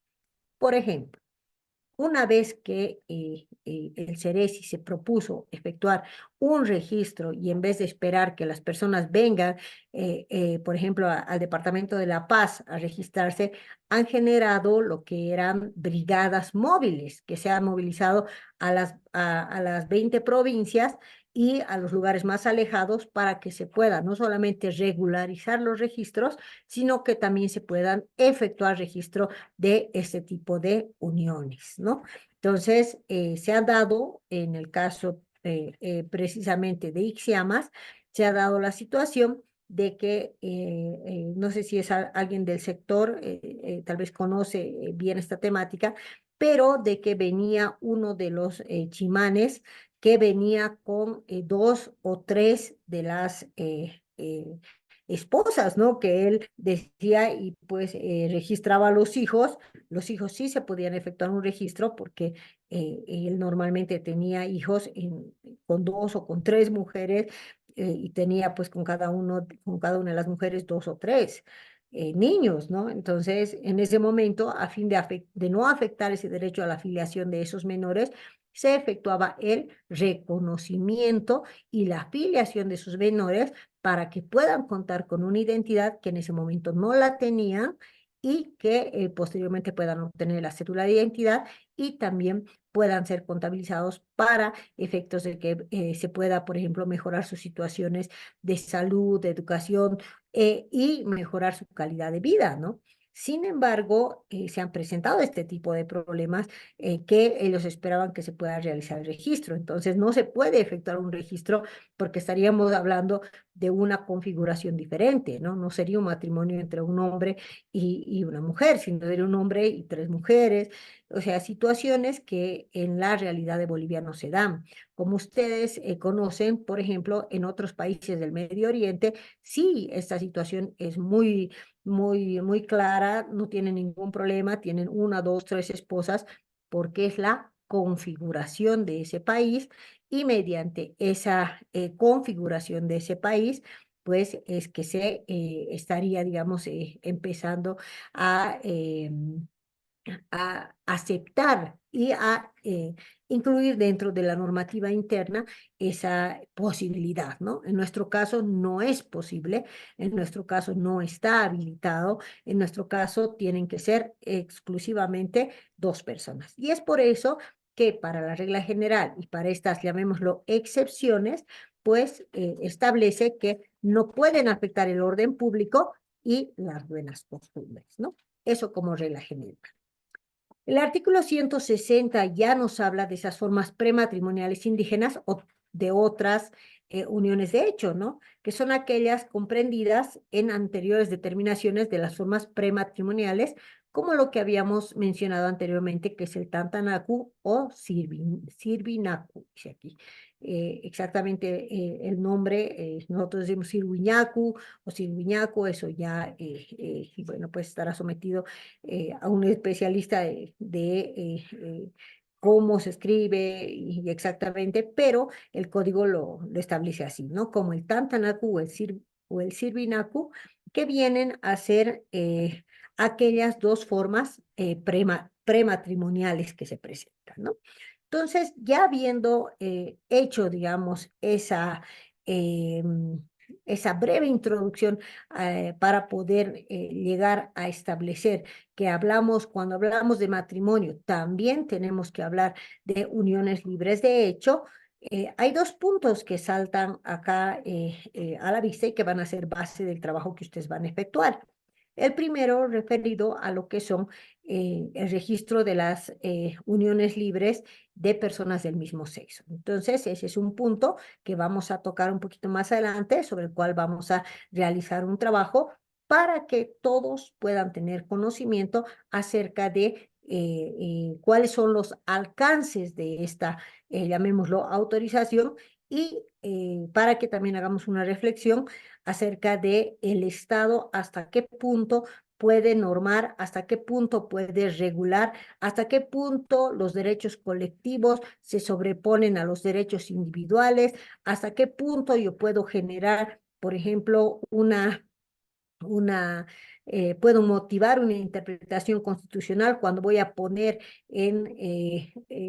Por ejemplo, una vez que el Ceresi se propuso efectuar un registro y en vez de esperar que las personas vengan, por ejemplo, al Departamento de La Paz a registrarse, han generado lo que eran brigadas móviles que se han movilizado a las 20 provincias y a los lugares más alejados para que se pueda no solamente regularizar los registros, sino que también se puedan efectuar registro de este tipo de uniones, ¿no? Entonces, se ha dado, en el caso precisamente de Ixiamas, se ha dado la situación de que, no sé si es alguien del sector, tal vez conoce bien esta temática, pero de que venía uno de los chimanes que venía con dos o tres de las esposas, ¿no? Que él decía y pues registraba a los hijos sí se podían efectuar un registro porque él normalmente tenía hijos con dos o con tres mujeres y tenía pues con cada una de las mujeres dos o tres niños, ¿no? Entonces, en ese momento, a fin de no afectar ese derecho a la afiliación de esos menores, se efectuaba el reconocimiento y la afiliación de sus menores para que puedan contar con una identidad que en ese momento no la tenían y que posteriormente puedan obtener la cédula de identidad y también puedan ser contabilizados para efectos de que se pueda, por ejemplo, mejorar sus situaciones de salud, de educación y mejorar su calidad de vida, ¿no? Sin embargo, se han presentado este tipo de problemas que ellos esperaban que se pueda realizar el registro. Entonces, no se puede efectuar un registro porque estaríamos hablando de una configuración diferente, ¿no? No sería un matrimonio entre un hombre y una mujer, sino sería un hombre y tres mujeres, o sea, situaciones que en la realidad de Bolivia no se dan. Como ustedes conocen, por ejemplo, en otros países del Medio Oriente, sí, esta situación es muy clara, no tienen ningún problema, tienen una, dos, tres esposas, porque es la configuración de ese país y mediante esa configuración de ese país, pues es que se estaría, digamos, empezando a, a aceptar y a incluir dentro de la normativa interna esa posibilidad, ¿no? En nuestro caso no es posible, en nuestro caso no está habilitado, en nuestro caso tienen que ser exclusivamente dos personas. Y es por eso que para la regla general y para estas, llamémoslo, excepciones, pues establece que no pueden afectar el orden público y las buenas costumbres, ¿no? Eso como regla general. El artículo 160 ya nos habla de esas formas prematrimoniales indígenas o de otras uniones de hecho, ¿no? Que son aquellas comprendidas en anteriores determinaciones de las formas prematrimoniales, como lo que habíamos mencionado anteriormente, que es el Tantanaku o Sirvinaku, dice aquí. Exactamente el nombre, nosotros decimos Sirviñaku o Sirviñaco, eso ya, bueno, pues estará sometido a un especialista de cómo se escribe y exactamente, pero el código lo establece así, ¿no? Como el Tantanaku o el Sirvinaku, que vienen a ser aquellas dos formas prematrimoniales que se presentan, ¿no? Entonces, ya habiendo hecho, digamos, esa breve introducción para poder llegar a establecer que cuando hablamos de matrimonio, también tenemos que hablar de uniones libres de hecho. Hay dos puntos que saltan acá a la vista y que van a ser base del trabajo que ustedes van a efectuar. El primero referido a lo que son el registro de las uniones libres de personas del mismo sexo. Entonces, ese es un punto que vamos a tocar un poquito más adelante, sobre el cual vamos a realizar un trabajo para que todos puedan tener conocimiento acerca de cuáles son los alcances de esta, llamémoslo, autorización y para que también hagamos una reflexión acerca de el Estado, hasta qué punto puede normar, hasta qué punto puede regular, hasta qué punto los derechos colectivos se sobreponen a los derechos individuales, hasta qué punto yo puedo generar, por ejemplo, puedo motivar una interpretación constitucional cuando voy a poner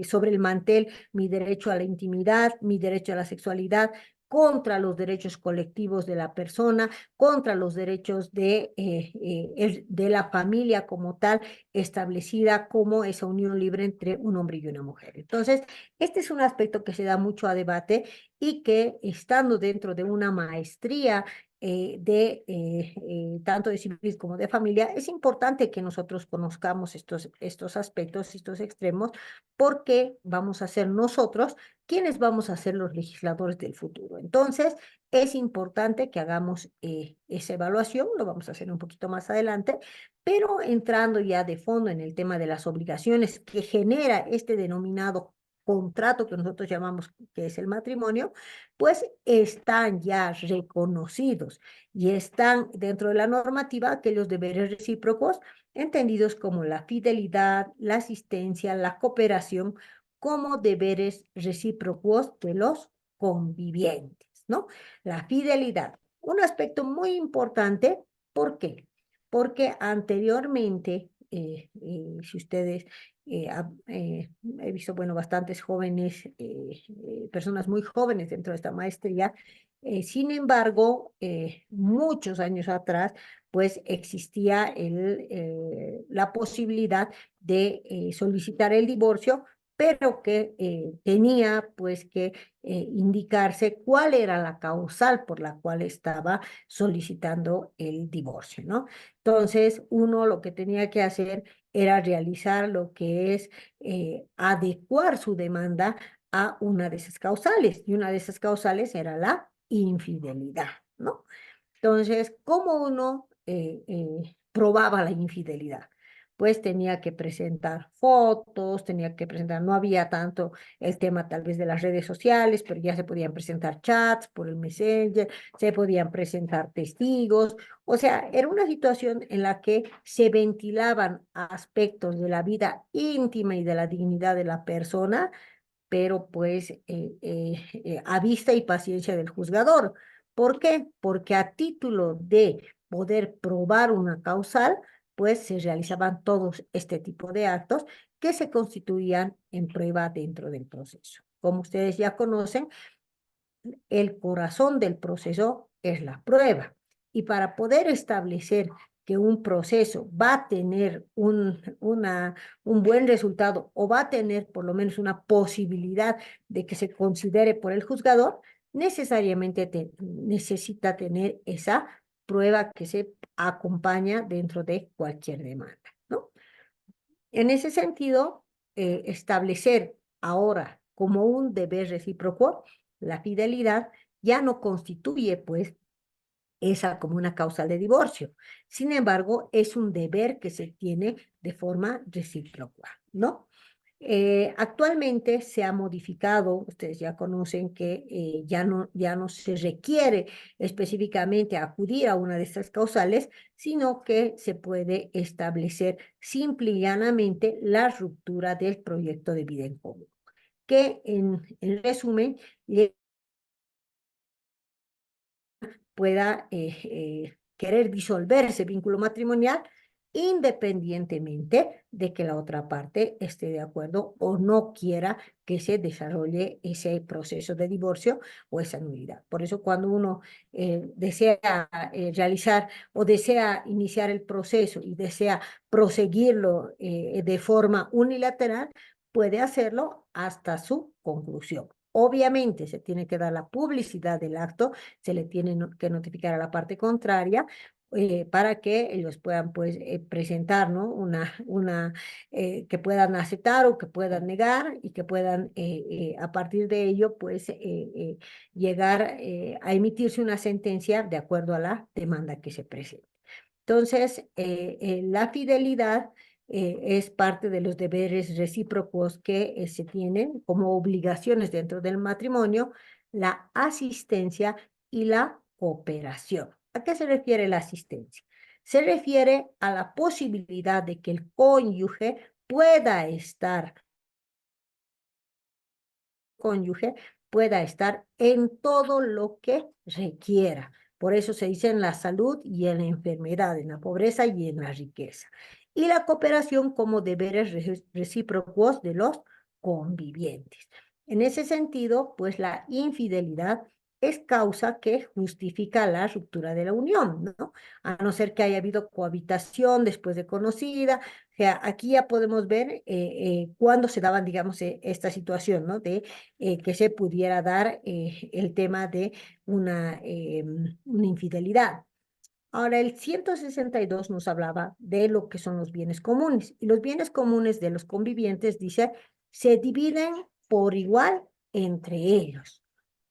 sobre el mantel mi derecho a la intimidad, mi derecho a la sexualidad, contra los derechos colectivos de la persona, contra los derechos de la familia como tal, establecida como esa unión libre entre un hombre y una mujer. Entonces, este es un aspecto que se da mucho a debate y que estando dentro de una maestría tanto de civil como de familia, es importante que nosotros conozcamos estos aspectos, estos extremos, porque vamos a ser nosotros quienes vamos a ser los legisladores del futuro. Entonces, es importante que hagamos esa evaluación, lo vamos a hacer un poquito más adelante, pero entrando ya de fondo en el tema de las obligaciones que genera este denominado contrato que nosotros llamamos que es el matrimonio, pues están ya reconocidos y están dentro de la normativa aquellos deberes recíprocos entendidos como la fidelidad, la asistencia, la cooperación como deberes recíprocos de los convivientes, ¿no? La fidelidad, un aspecto muy importante, ¿por qué? Porque anteriormente, si ustedes he visto, bueno, bastantes jóvenes, personas muy jóvenes dentro de esta maestría. Sin embargo, muchos años atrás, pues existía la posibilidad de solicitar el divorcio, pero que tenía pues que indicarse cuál era la causal por la cual estaba solicitando el divorcio, ¿no? Entonces, uno lo que tenía que hacer era realizar lo que es adecuar su demanda a una de esas causales, y una de esas causales era la infidelidad, ¿no? Entonces, ¿cómo uno probaba la infidelidad? Pues tenía que presentar fotos, tenía que presentar, no había tanto el tema tal vez de las redes sociales, pero ya se podían presentar chats por el Messenger, se podían presentar testigos, o sea, era una situación en la que se ventilaban aspectos de la vida íntima y de la dignidad de la persona, pero pues a vista y paciencia del juzgador. ¿Por qué? Porque a título de poder probar una causal, pues se realizaban todos este tipo de actos que se constituían en prueba dentro del proceso. Como ustedes ya conocen, el corazón del proceso es la prueba. Y para poder establecer que un proceso va a tener un buen resultado o va a tener por lo menos una posibilidad de que se considere por el juzgador, necesariamente necesita tener esa prueba que se acompaña dentro de cualquier demanda, ¿no? En ese sentido, establecer ahora como un deber recíproco la fidelidad, ya no constituye, pues, esa como una causa de divorcio. Sin embargo, es un deber que se tiene de forma recíproca, ¿no? Actualmente se ha modificado, ustedes ya conocen que ya no se requiere específicamente acudir a una de estas causales, sino que se puede establecer simple y llanamente la ruptura del proyecto de vida en común, que en resumen pueda querer disolver ese vínculo matrimonial independientemente de que la otra parte esté de acuerdo o no quiera que se desarrolle ese proceso de divorcio o esa nulidad. Por eso cuando uno desea realizar o desea iniciar el proceso y desea proseguirlo de forma unilateral, puede hacerlo hasta su conclusión. Obviamente se tiene que dar la publicidad del acto, se le tiene que notificar a la parte contraria para que ellos puedan pues presentar, ¿no? Que puedan aceptar o que puedan negar y que puedan a partir de ello pues llegar a emitirse una sentencia de acuerdo a la demanda que se presente. Entonces, la fidelidad es parte de los deberes recíprocos que se tienen como obligaciones dentro del matrimonio, la asistencia y la cooperación. ¿A qué se refiere la asistencia? Se refiere a la posibilidad de que el cónyuge pueda estar en todo lo que requiera. Por eso se dice en la salud y en la enfermedad, en la pobreza y en la riqueza. Y la cooperación como deberes recíprocos de los convivientes. En ese sentido, pues la infidelidad es causa que justifica la ruptura de la unión, ¿no? A no ser que haya habido cohabitación después de conocida. O sea, aquí ya podemos ver cuándo se daban, digamos, esta situación, ¿no? De que se pudiera dar el tema de una infidelidad. Ahora, el 162 nos hablaba de lo que son los bienes comunes. Y los bienes comunes de los convivientes, dice, se dividen por igual entre ellos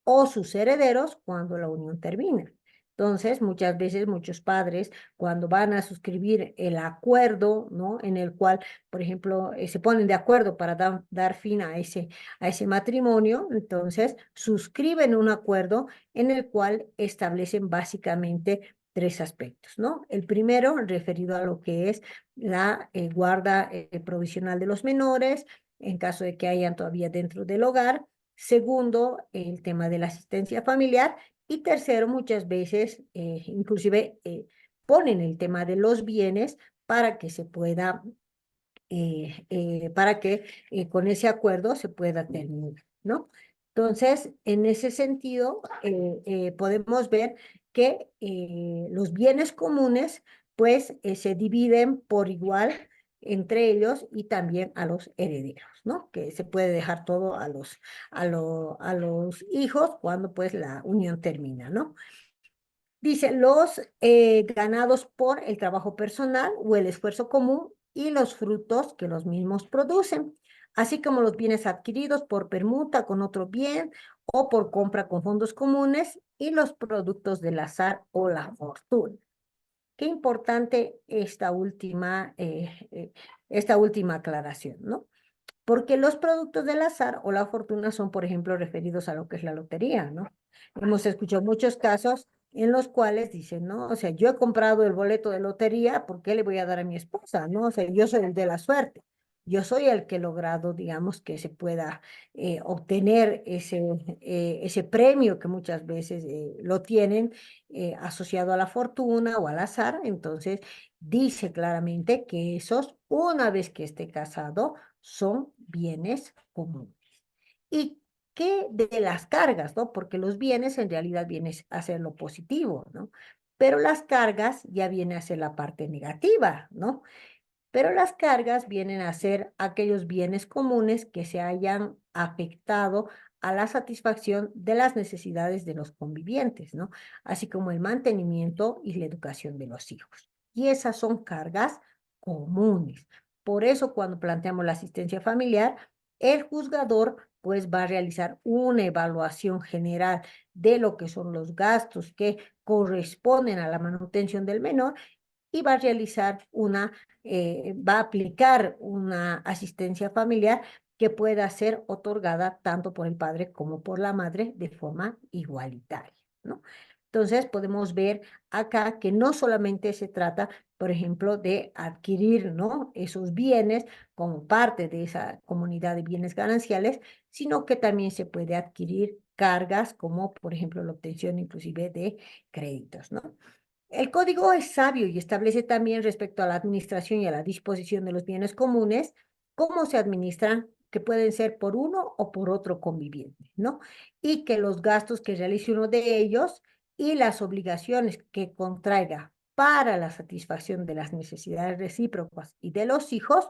o sus herederos cuando la unión termina. Entonces, muchas veces muchos padres, cuando van a suscribir el acuerdo, ¿no? En el cual, por ejemplo, se ponen de acuerdo para dar fin a ese matrimonio, entonces suscriben un acuerdo en el cual establecen básicamente tres aspectos, ¿no? El primero, referido a lo que es la guarda provisional de los menores, en caso de que hayan todavía dentro del hogar. Segundo, el tema de la asistencia familiar. Y tercero, muchas veces, inclusive, ponen el tema de los bienes para que se pueda, para que con ese acuerdo se pueda terminar, ¿no? Entonces, en ese sentido, podemos ver que los bienes comunes, pues, se dividen por igual entre ellos y también a los herederos, ¿no? Que se puede dejar todo a los hijos cuando, pues, la unión termina, ¿no? Dice, los ganados por el trabajo personal o el esfuerzo común y los frutos que los mismos producen, así como los bienes adquiridos por permuta con otro bien o por compra con fondos comunes y los productos del azar o la fortuna. Qué importante esta última aclaración, ¿no? Porque los productos del azar o la fortuna son, por ejemplo, referidos a lo que es la lotería, ¿no? Hemos escuchado muchos casos en los cuales dicen, ¿no? O sea, yo he comprado el boleto de lotería, ¿por qué le voy a dar a mi esposa? ¿No? O sea, yo soy el de la suerte. Yo soy el que he logrado, digamos, que se pueda obtener ese premio que muchas veces lo tienen asociado a la fortuna o al azar. Entonces, dice claramente que esos, una vez que esté casado, son bienes comunes. ¿Y qué de las cargas, no? Porque los bienes en realidad vienen a ser lo positivo, ¿no? Pero las cargas ya vienen a ser la parte negativa, ¿no? Pero las cargas vienen a ser aquellos bienes comunes que se hayan afectado a la satisfacción de las necesidades de los convivientes, ¿no? Así como el mantenimiento y la educación de los hijos. Y esas son cargas comunes. Por eso, cuando planteamos la asistencia familiar, el juzgador pues va a realizar una evaluación general de lo que son los gastos que corresponden a la manutención del menor y va a realizar va a aplicar una asistencia familiar que pueda ser otorgada tanto por el padre como por la madre de forma igualitaria, ¿no? Entonces podemos ver acá que no solamente se trata, por ejemplo, de adquirir, ¿no?, esos bienes como parte de esa comunidad de bienes gananciales, sino que también se puede adquirir cargas como, por ejemplo, la obtención inclusive de créditos, ¿no? El código es sabio y establece también respecto a la administración y a la disposición de los bienes comunes, cómo se administran, que pueden ser por uno o por otro conviviente, ¿no? Y que los gastos que realice uno de ellos y las obligaciones que contraiga para la satisfacción de las necesidades recíprocas y de los hijos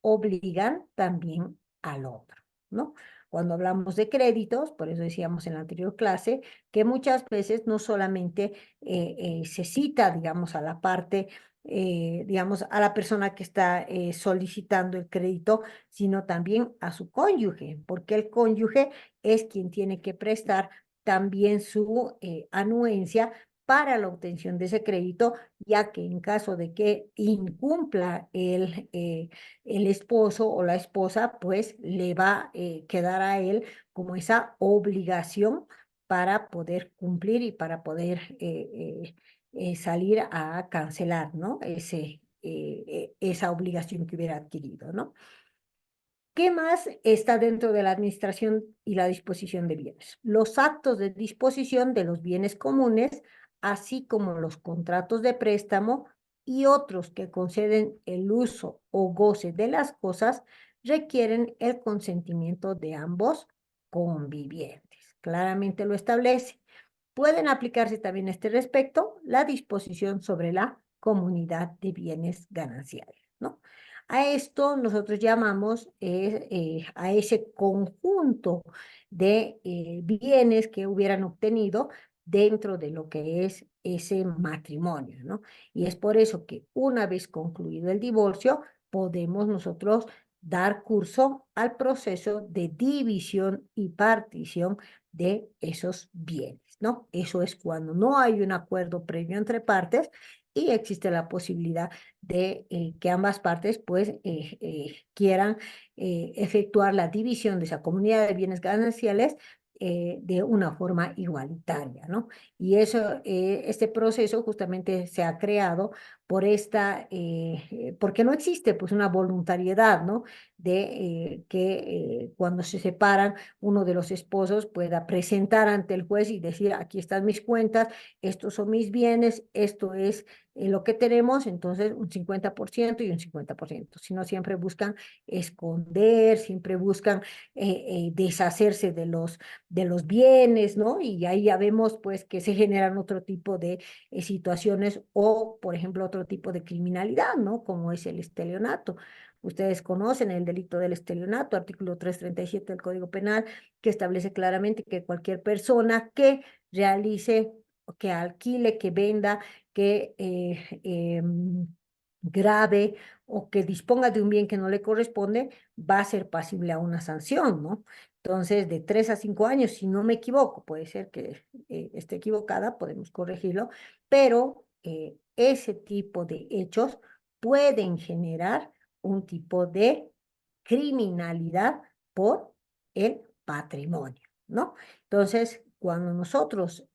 obligan también al otro, ¿no? Cuando hablamos de créditos, por eso decíamos en la anterior clase, que muchas veces no solamente se cita, digamos, a la parte, digamos, a la persona que está solicitando el crédito, sino también a su cónyuge, porque el cónyuge es quien tiene que prestar también su anuencia para la obtención de ese crédito, ya que en caso de que incumpla el esposo o la esposa, pues le va a quedar a él como esa obligación para poder cumplir y para poder salir a cancelar, ¿no? Esa obligación que hubiera adquirido, ¿no? ¿Qué más está dentro de la administración y la disposición de bienes? Los actos de disposición de los bienes comunes, así como los contratos de préstamo y otros que conceden el uso o goce de las cosas, requieren el consentimiento de ambos convivientes. Claramente lo establece. Pueden aplicarse también a este respecto la disposición sobre la comunidad de bienes gananciales, ¿no? A esto nosotros llamamos a ese conjunto de bienes que hubieran obtenido dentro de lo que es ese matrimonio, ¿no? Y es por eso que una vez concluido el divorcio, podemos nosotros dar curso al proceso de división y partición de esos bienes, ¿no? Eso es cuando no hay un acuerdo previo entre partes y existe la posibilidad de que ambas partes pues quieran efectuar la división de esa comunidad de bienes gananciales de una forma igualitaria, ¿no? Y eso, este proceso justamente se ha creado por porque no existe pues una voluntariedad, ¿no? De que cuando se separan uno de los esposos pueda presentar ante el juez y decir, aquí están mis cuentas, estos son mis bienes, esto es lo que tenemos, entonces un 50% y un 50%. Si no, siempre buscan esconder, siempre buscan deshacerse de los bienes, ¿no? Y ahí ya vemos pues que se generan otro tipo de situaciones o, por ejemplo, otro tipo de criminalidad, ¿no? Como es el estelionato. Ustedes conocen el delito del estelionato, artículo 337 del Código Penal, que establece claramente que cualquier persona que realice, que alquile, que venda, que grave o que disponga de un bien que no le corresponde, va a ser pasible a una sanción, ¿no? Entonces, de 3 a 5 años, si no me equivoco, puede ser que esté equivocada, podemos corregirlo, pero ese tipo de hechos pueden generar un tipo de criminalidad por el patrimonio, ¿no? Entonces, cuando nosotros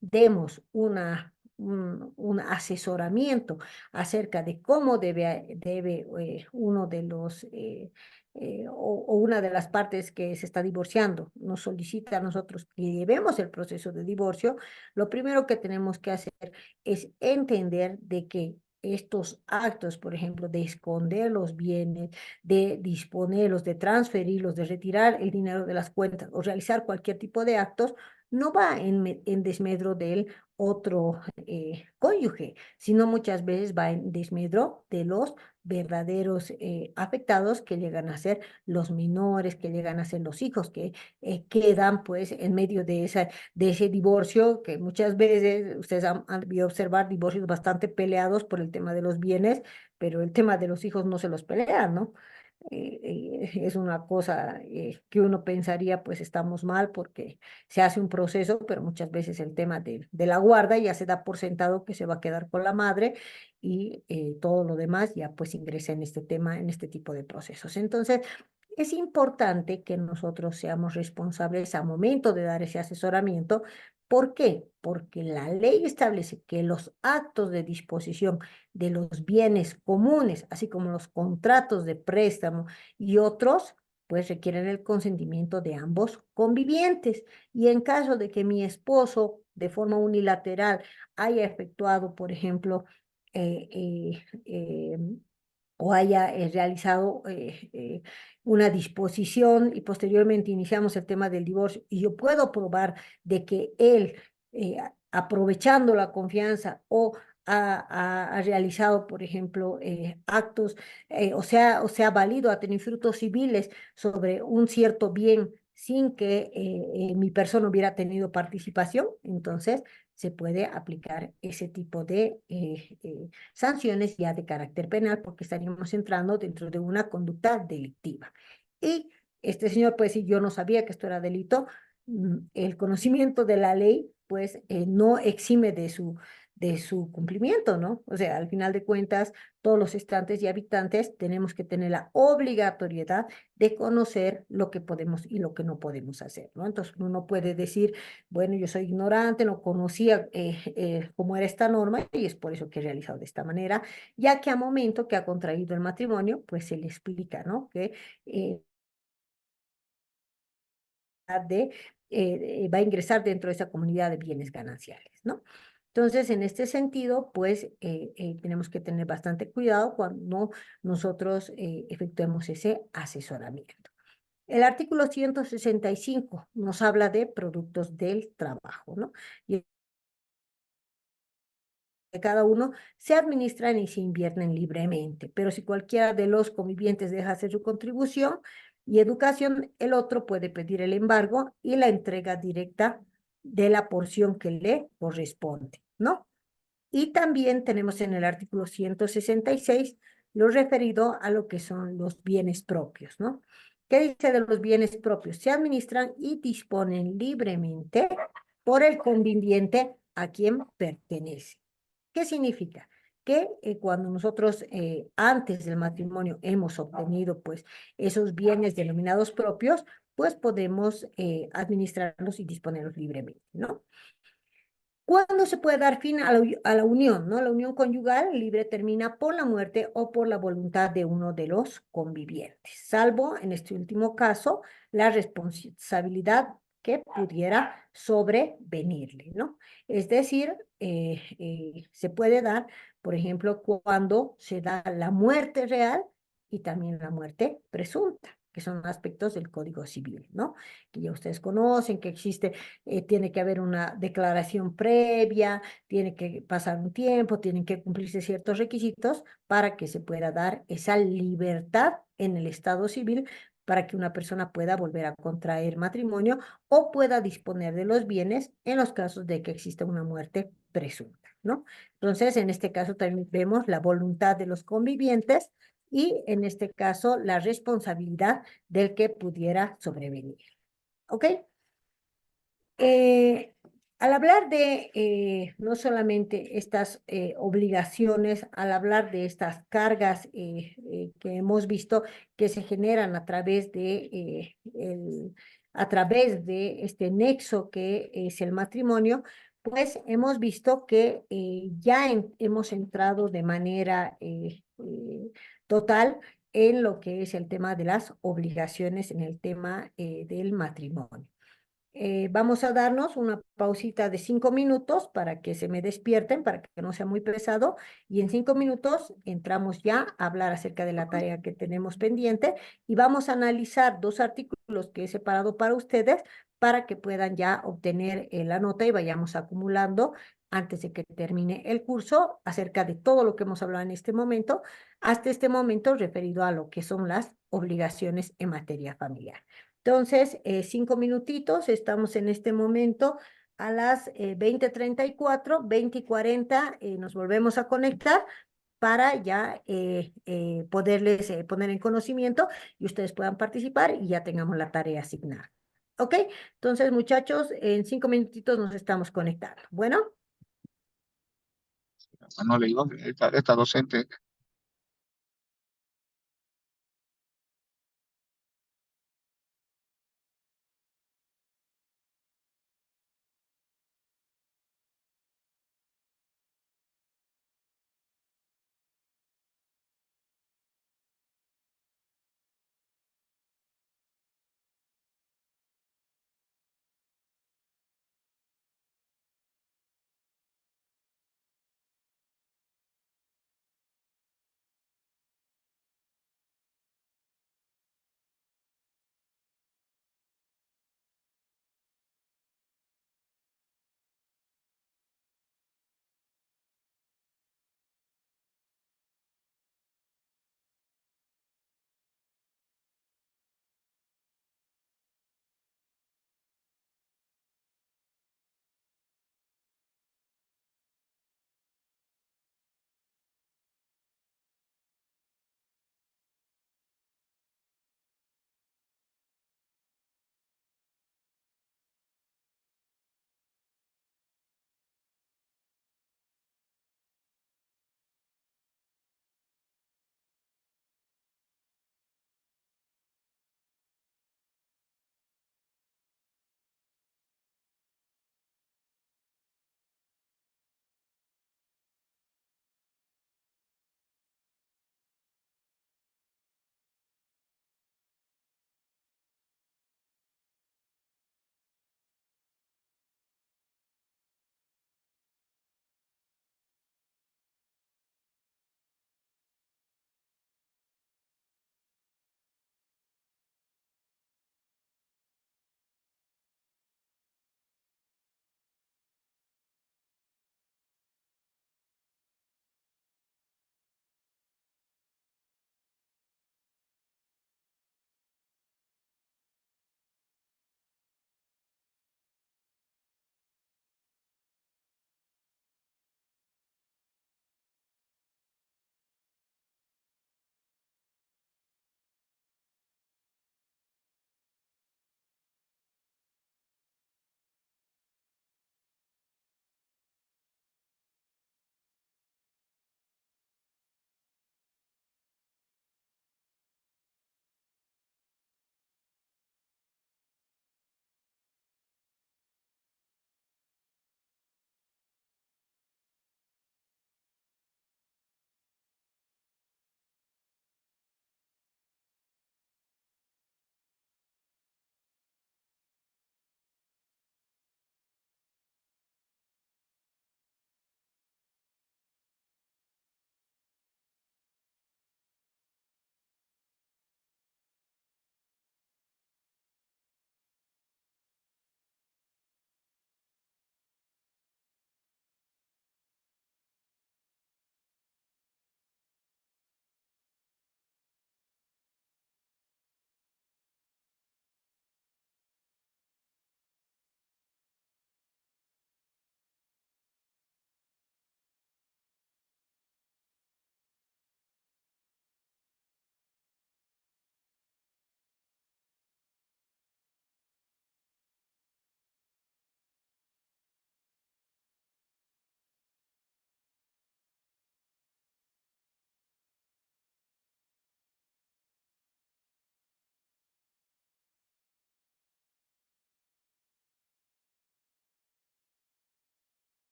demos un asesoramiento acerca de cómo debe uno de los o una de las partes que se está divorciando nos solicita a nosotros que llevemos el proceso de divorcio, lo primero que tenemos que hacer es entender de que estos actos, por ejemplo, de esconder los bienes, de disponerlos, de transferirlos, de retirar el dinero de las cuentas o realizar cualquier tipo de actos, no va en desmedro del otro cónyuge, sino muchas veces va en desmedro de los verdaderos afectados que llegan a ser los menores, que llegan a ser los hijos, que quedan pues en medio de ese divorcio, que muchas veces ustedes han debido observar divorcios bastante peleados por el tema de los bienes, pero el tema de los hijos no se los pelean, ¿no? Es una cosa que uno pensaría, pues estamos mal porque se hace un proceso, pero muchas veces el tema de la guarda ya se da por sentado que se va a quedar con la madre y todo lo demás ya pues ingresa en este tema, en este tipo de procesos. Entonces, es importante que nosotros seamos responsables al momento de dar ese asesoramiento. ¿Por qué? Porque la ley establece que los actos de disposición de los bienes comunes, así como los contratos de préstamo y otros, pues requieren el consentimiento de ambos convivientes. Y en caso de que mi esposo, de forma unilateral, haya efectuado, por ejemplo, eh, eh, eh, o haya realizado una disposición y posteriormente iniciamos el tema del divorcio y yo puedo probar de que él, aprovechando la confianza o ha realizado, por ejemplo, actos, o sea, válido, ha tenido frutos civiles sobre un cierto bien sin que mi persona hubiera tenido participación, entonces se puede aplicar ese tipo de sanciones ya de carácter penal porque estaríamos entrando dentro de una conducta delictiva. Y este señor puede decir, yo no sabía que esto era delito. El conocimiento de la ley, pues, no exime de su cumplimiento, ¿no? O sea, al final de cuentas, todos los estantes y habitantes tenemos que tener la obligatoriedad de conocer lo que podemos y lo que no podemos hacer, ¿no? Entonces, uno no puede decir, bueno, yo soy ignorante, no conocía cómo era esta norma y es por eso que he realizado de esta manera, ya que a momento que ha contraído el matrimonio, pues se le explica, ¿no? Que va a ingresar dentro de esa comunidad de bienes gananciales, ¿no? Entonces, en este sentido, pues tenemos que tener bastante cuidado cuando nosotros efectuemos ese asesoramiento. El artículo 165 nos habla de productos del trabajo, ¿no? Y de cada uno se administran y se invierten libremente, pero si cualquiera de los convivientes deja hacer su contribución y educación, el otro puede pedir el embargo y la entrega directa de la porción que le corresponde, ¿no? Y también tenemos en el artículo 166 lo referido a lo que son los bienes propios, ¿no? ¿Qué dice de los bienes propios? Se administran y disponen libremente por el conviviente a quien pertenece. ¿Qué significa? Que cuando nosotros antes del matrimonio hemos obtenido pues esos bienes denominados propios, pues podemos administrarlos y disponerlos libremente, ¿no? ¿Cuándo se puede dar fin a la unión, ¿no? La unión conyugal libre termina por la muerte o por la voluntad de uno de los convivientes, salvo en este último caso la responsabilidad que pudiera sobrevenirle, ¿no? Es decir, se puede dar, por ejemplo, cuando se da la muerte real y también la muerte presunta, que son aspectos del Código Civil, ¿no? Que ya ustedes conocen, que existe tiene que haber una declaración previa, tiene que pasar un tiempo, tienen que cumplirse ciertos requisitos para que se pueda dar esa libertad en el estado civil para que una persona pueda volver a contraer matrimonio o pueda disponer de los bienes en los casos de que exista una muerte presunta, ¿no? Entonces, en este caso también vemos la voluntad de los convivientes y en este caso la responsabilidad del que pudiera sobrevenir. ¿Ok? Eh, Al hablar de no solamente estas obligaciones, al hablar de estas cargas que hemos visto que se generan a través a través de este nexo que es el matrimonio, pues hemos visto que hemos entrado de manera total en lo que es el tema de las obligaciones en el tema del matrimonio. Vamos a darnos una pausita de 5 minutos para que se me despierten, para que no sea muy pesado, y en 5 minutos entramos ya a hablar acerca de la tarea que tenemos pendiente y vamos a analizar 2 artículos que he separado para ustedes para que puedan ya obtener la nota y vayamos acumulando antes de que termine el curso acerca de todo lo que hemos hablado en este momento, hasta este momento referido a lo que son las obligaciones en materia familiar. Entonces, 5 minutitos, estamos en este momento a las 20:34, 20:40, nos volvemos a conectar para ya poderles poner en conocimiento y ustedes puedan participar y ya tengamos la tarea asignada. ¿Ok? Entonces, muchachos, en 5 minutitos nos estamos conectando. Bueno. No le digo, esta docente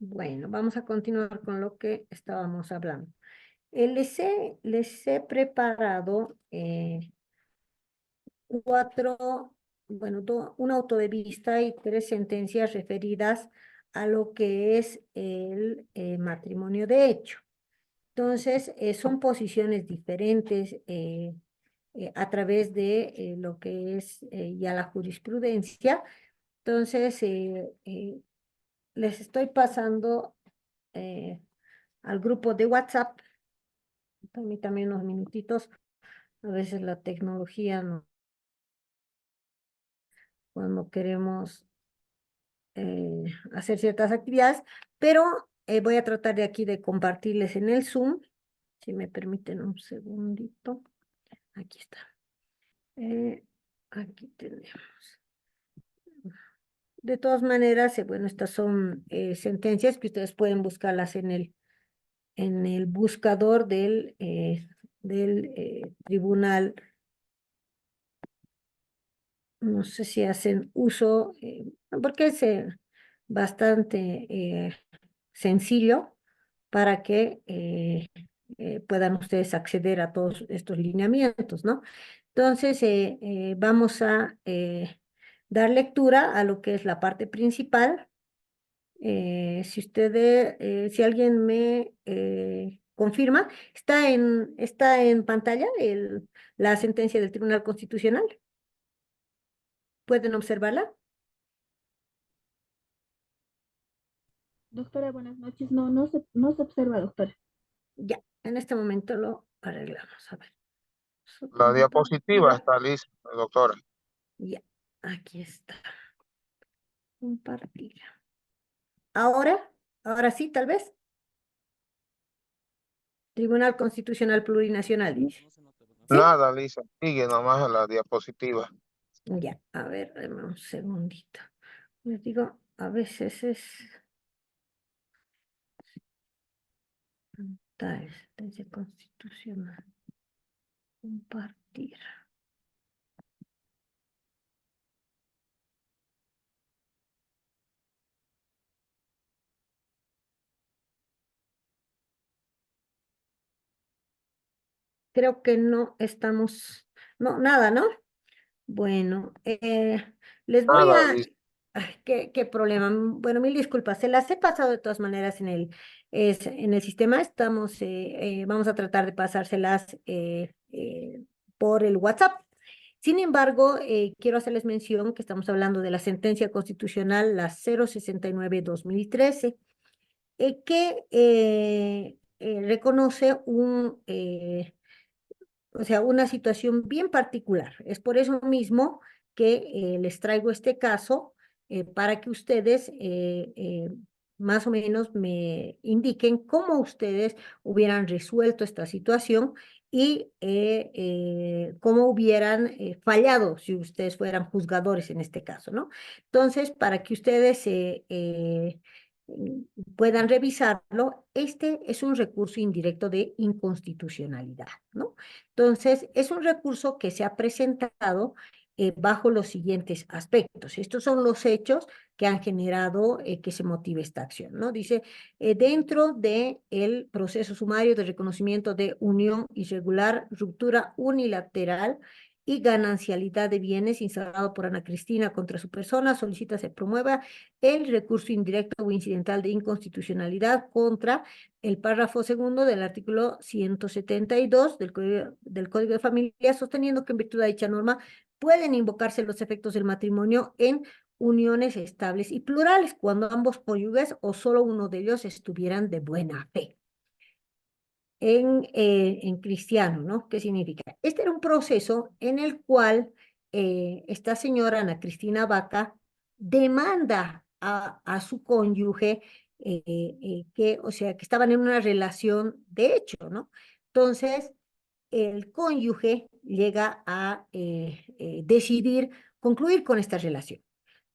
Bueno, vamos a continuar con lo que estábamos hablando. Les he preparado un auto de vista y 3 sentencias referidas a lo que es el matrimonio de hecho. Entonces, son posiciones diferentes a través de lo que es ya la jurisprudencia. Entonces, les estoy pasando eh, al grupo de WhatsApp. Permítame unos minutitos. A veces la tecnología no, cuando queremos hacer ciertas actividades, pero voy a tratar de aquí de compartirles en el Zoom. Si me permiten un segundito. Aquí está. Aquí tenemos. De todas maneras, bueno, estas son sentencias que ustedes pueden buscarlas en el buscador del tribunal. No sé si hacen uso, porque es bastante sencillo para que puedan ustedes acceder a todos estos lineamientos, ¿no? Entonces, vamos a dar lectura a lo que es la parte principal. Si alguien me confirma, está en pantalla la sentencia del Tribunal Constitucional. ¿Pueden observarla? Doctora, buenas noches. No se observa, doctora. Ya, en este momento lo arreglamos. A ver. La diapositiva Compartida. está lista, doctora. Ya, aquí está. Compartir. Ahora sí, tal vez. Tribunal Constitucional Plurinacional, dice. ¿Sí? Nada, Lisa. Sigue nomás a la diapositiva. Ya, a ver, dame un segundito. Les digo, a veces es... Pantalla, sentencia constitucional. Compartir. Creo que no estamos... No, nada, ¿no? Bueno, les voy Nada, a... Lisa. Ay, qué problema. Bueno, mil disculpas. Se las he pasado de todas maneras en el sistema. Vamos a tratar de pasárselas por el WhatsApp. Sin embargo, quiero hacerles mención que estamos hablando de la sentencia constitucional, la 069/2013, que reconoce o sea, una situación bien particular. Es por eso mismo que les traigo este caso para que ustedes más o menos me indiquen cómo ustedes hubieran resuelto esta situación y cómo hubieran fallado si ustedes fueran juzgadores en este caso, ¿no? Entonces, para que ustedes puedan revisarlo, este es un recurso indirecto de inconstitucionalidad, ¿no? Entonces, es un recurso que se ha presentado bajo los siguientes aspectos. Estos son los hechos que han generado que se motive esta acción, ¿no? Dice, dentro del proceso sumario de reconocimiento de unión irregular, ruptura unilateral y ganancialidad de bienes instaurado por Ana Cristina contra su persona, solicita se promueva el recurso indirecto o incidental de inconstitucionalidad contra el párrafo segundo del artículo 172 del Código de Familia, sosteniendo que en virtud de dicha norma pueden invocarse los efectos del matrimonio en uniones estables y plurales, cuando ambos cónyuges o solo uno de ellos estuvieran de buena fe. En cristiano, ¿no? ¿Qué significa? Este era un proceso en el cual esta señora Ana Cristina Vaca demanda a su cónyuge o sea, que estaban en una relación de hecho, ¿no? Entonces, el cónyuge llega a decidir concluir con esta relación.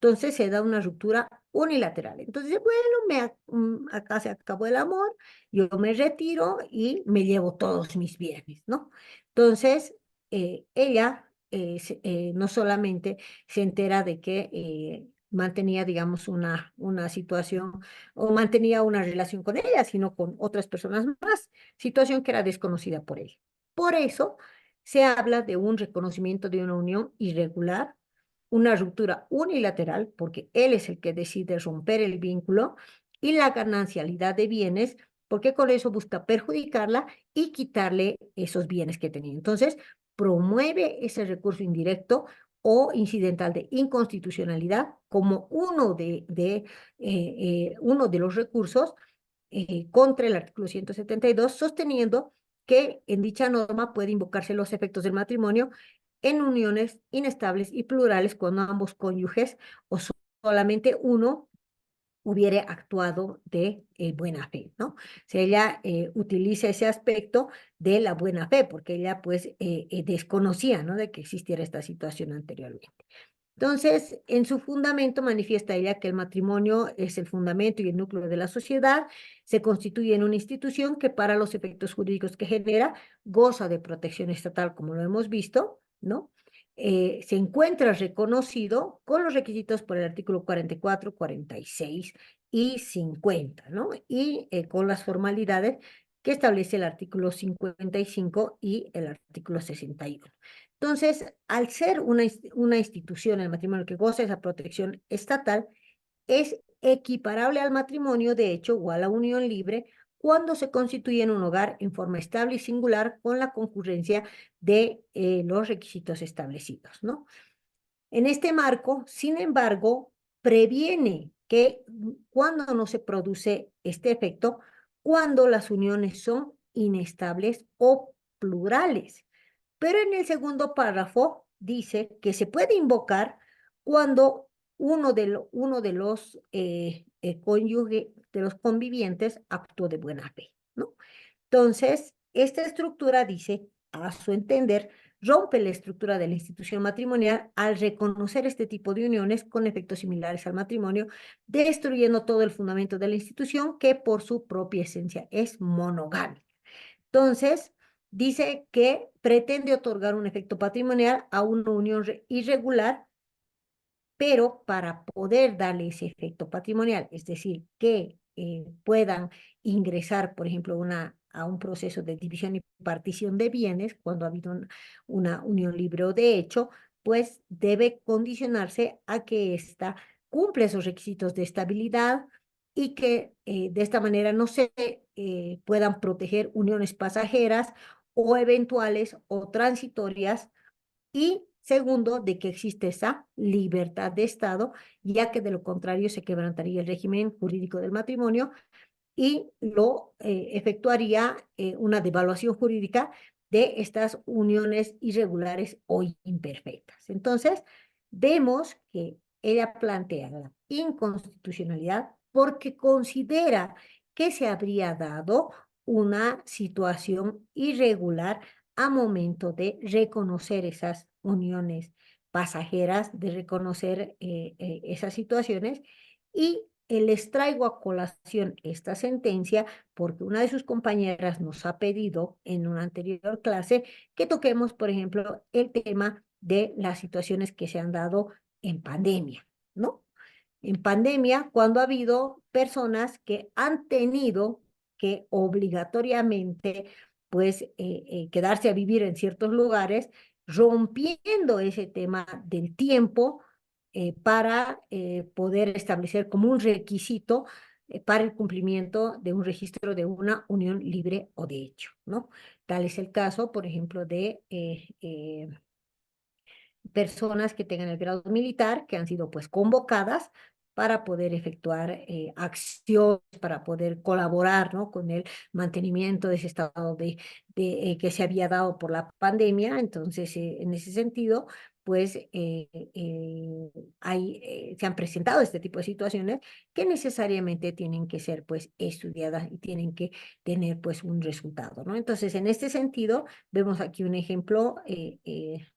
Entonces se da una ruptura unilateral. Entonces, bueno, acá se acabó el amor, yo me retiro y me llevo todos mis bienes, ¿no? Entonces, ella no solamente se entera de que mantenía, digamos, una situación o mantenía una relación con ella, sino con otras personas más, situación que era desconocida por ella. Por eso se habla de un reconocimiento de una unión irregular, una ruptura unilateral, porque él es el que decide romper el vínculo, y la ganancialidad de bienes, porque con eso busca perjudicarla y quitarle esos bienes que tenía. Entonces, promueve ese recurso indirecto o incidental de inconstitucionalidad como uno de los recursos contra el artículo 172, sosteniendo que en dicha norma puede invocarse los efectos del matrimonio en uniones inestables y plurales cuando ambos cónyuges o solamente uno hubiere actuado de buena fe, ¿no? Si ella utiliza ese aspecto de la buena fe, porque ella pues desconocía, ¿no? De que existiera esta situación anteriormente. Entonces, en su fundamento manifiesta ella que el matrimonio es el fundamento y el núcleo de la sociedad, se constituye en una institución que para los efectos jurídicos que genera goza de protección estatal, como lo hemos visto, ¿no? Se encuentra reconocido con los requisitos por el artículo 44, 46 y 50, ¿no? Y con las formalidades que establece el artículo 55 y el artículo 61. Entonces, al ser una institución, el matrimonio que goza de esa protección estatal, es equiparable al matrimonio de hecho o a la unión libre cuando se constituye en un hogar en forma estable y singular con la concurrencia de los requisitos establecidos, ¿no? En este marco, sin embargo, previene que cuando no se produce este efecto, cuando las uniones son inestables o plurales. Pero en el segundo párrafo dice que se puede invocar cuando uno de los cónyuges, de los convivientes, actuó de buena fe, ¿no? Entonces, esta estructura dice, a su entender, rompe la estructura de la institución matrimonial al reconocer este tipo de uniones con efectos similares al matrimonio, destruyendo todo el fundamento de la institución que por su propia esencia es monogámica. Entonces, dice que pretende otorgar un efecto patrimonial a una unión irregular, pero para poder darle ese efecto patrimonial, es decir, que puedan ingresar, por ejemplo, a un proceso de división y partición de bienes, cuando ha habido una unión libre o de hecho, pues debe condicionarse a que ésta cumple esos requisitos de estabilidad y que de esta manera no se puedan proteger uniones pasajeras o eventuales o transitorias, y segundo, de que existe esa libertad de Estado, ya que de lo contrario se quebrantaría el régimen jurídico del matrimonio y lo efectuaría una devaluación jurídica de estas uniones irregulares o imperfectas. Entonces, vemos que ella plantea la inconstitucionalidad porque considera que se habría dado una situación irregular a momento de reconocer esas uniones pasajeras, de reconocer esas situaciones, y les traigo a colación esta sentencia porque una de sus compañeras nos ha pedido en una anterior clase que toquemos, por ejemplo, el tema de las situaciones que se han dado en pandemia, ¿no? En pandemia, cuando ha habido personas que han tenido que obligatoriamente, pues, quedarse a vivir en ciertos lugares, rompiendo ese tema del tiempo para poder establecer como un requisito para el cumplimiento de un registro de una unión libre o de hecho, ¿no? Tal es el caso, por ejemplo, de personas que tengan el grado militar, que han sido pues convocadas para poder efectuar acciones, para poder colaborar, ¿no? Con el mantenimiento de ese estado que se había dado por la pandemia. Entonces, en ese sentido, pues se han presentado este tipo de situaciones que necesariamente tienen que ser pues estudiadas y tienen que tener pues un resultado, ¿no? Entonces, en este sentido, vemos aquí un ejemplo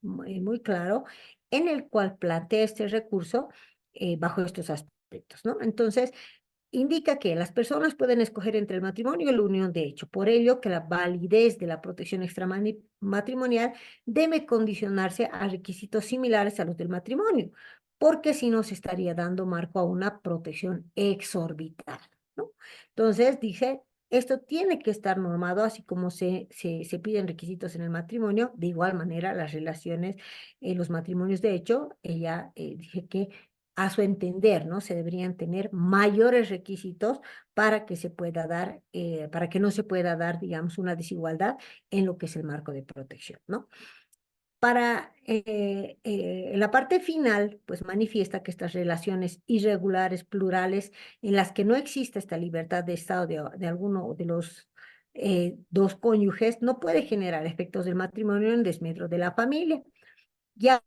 muy claro en el cual plantea este recurso bajo estos aspectos, ¿no? Entonces, indica que las personas pueden escoger entre el matrimonio y la unión de hecho. Por ello, que la validez de la protección extramatrimonial debe condicionarse a requisitos similares a los del matrimonio, porque si no se estaría dando marco a una protección exorbitada, ¿no? Entonces, dice, esto tiene que estar normado, así como se piden requisitos en el matrimonio, de igual manera las relaciones, los matrimonios de hecho, ella dice que a su entender, ¿no? Se deberían tener mayores requisitos para que se pueda dar, para que no se pueda dar, digamos, una desigualdad en lo que es el marco de protección, ¿no? En la parte final, pues manifiesta que estas relaciones irregulares, plurales, en las que no existe esta libertad de estado de alguno de los dos cónyuges, no puede generar efectos del matrimonio en desmedro de la familia. Ya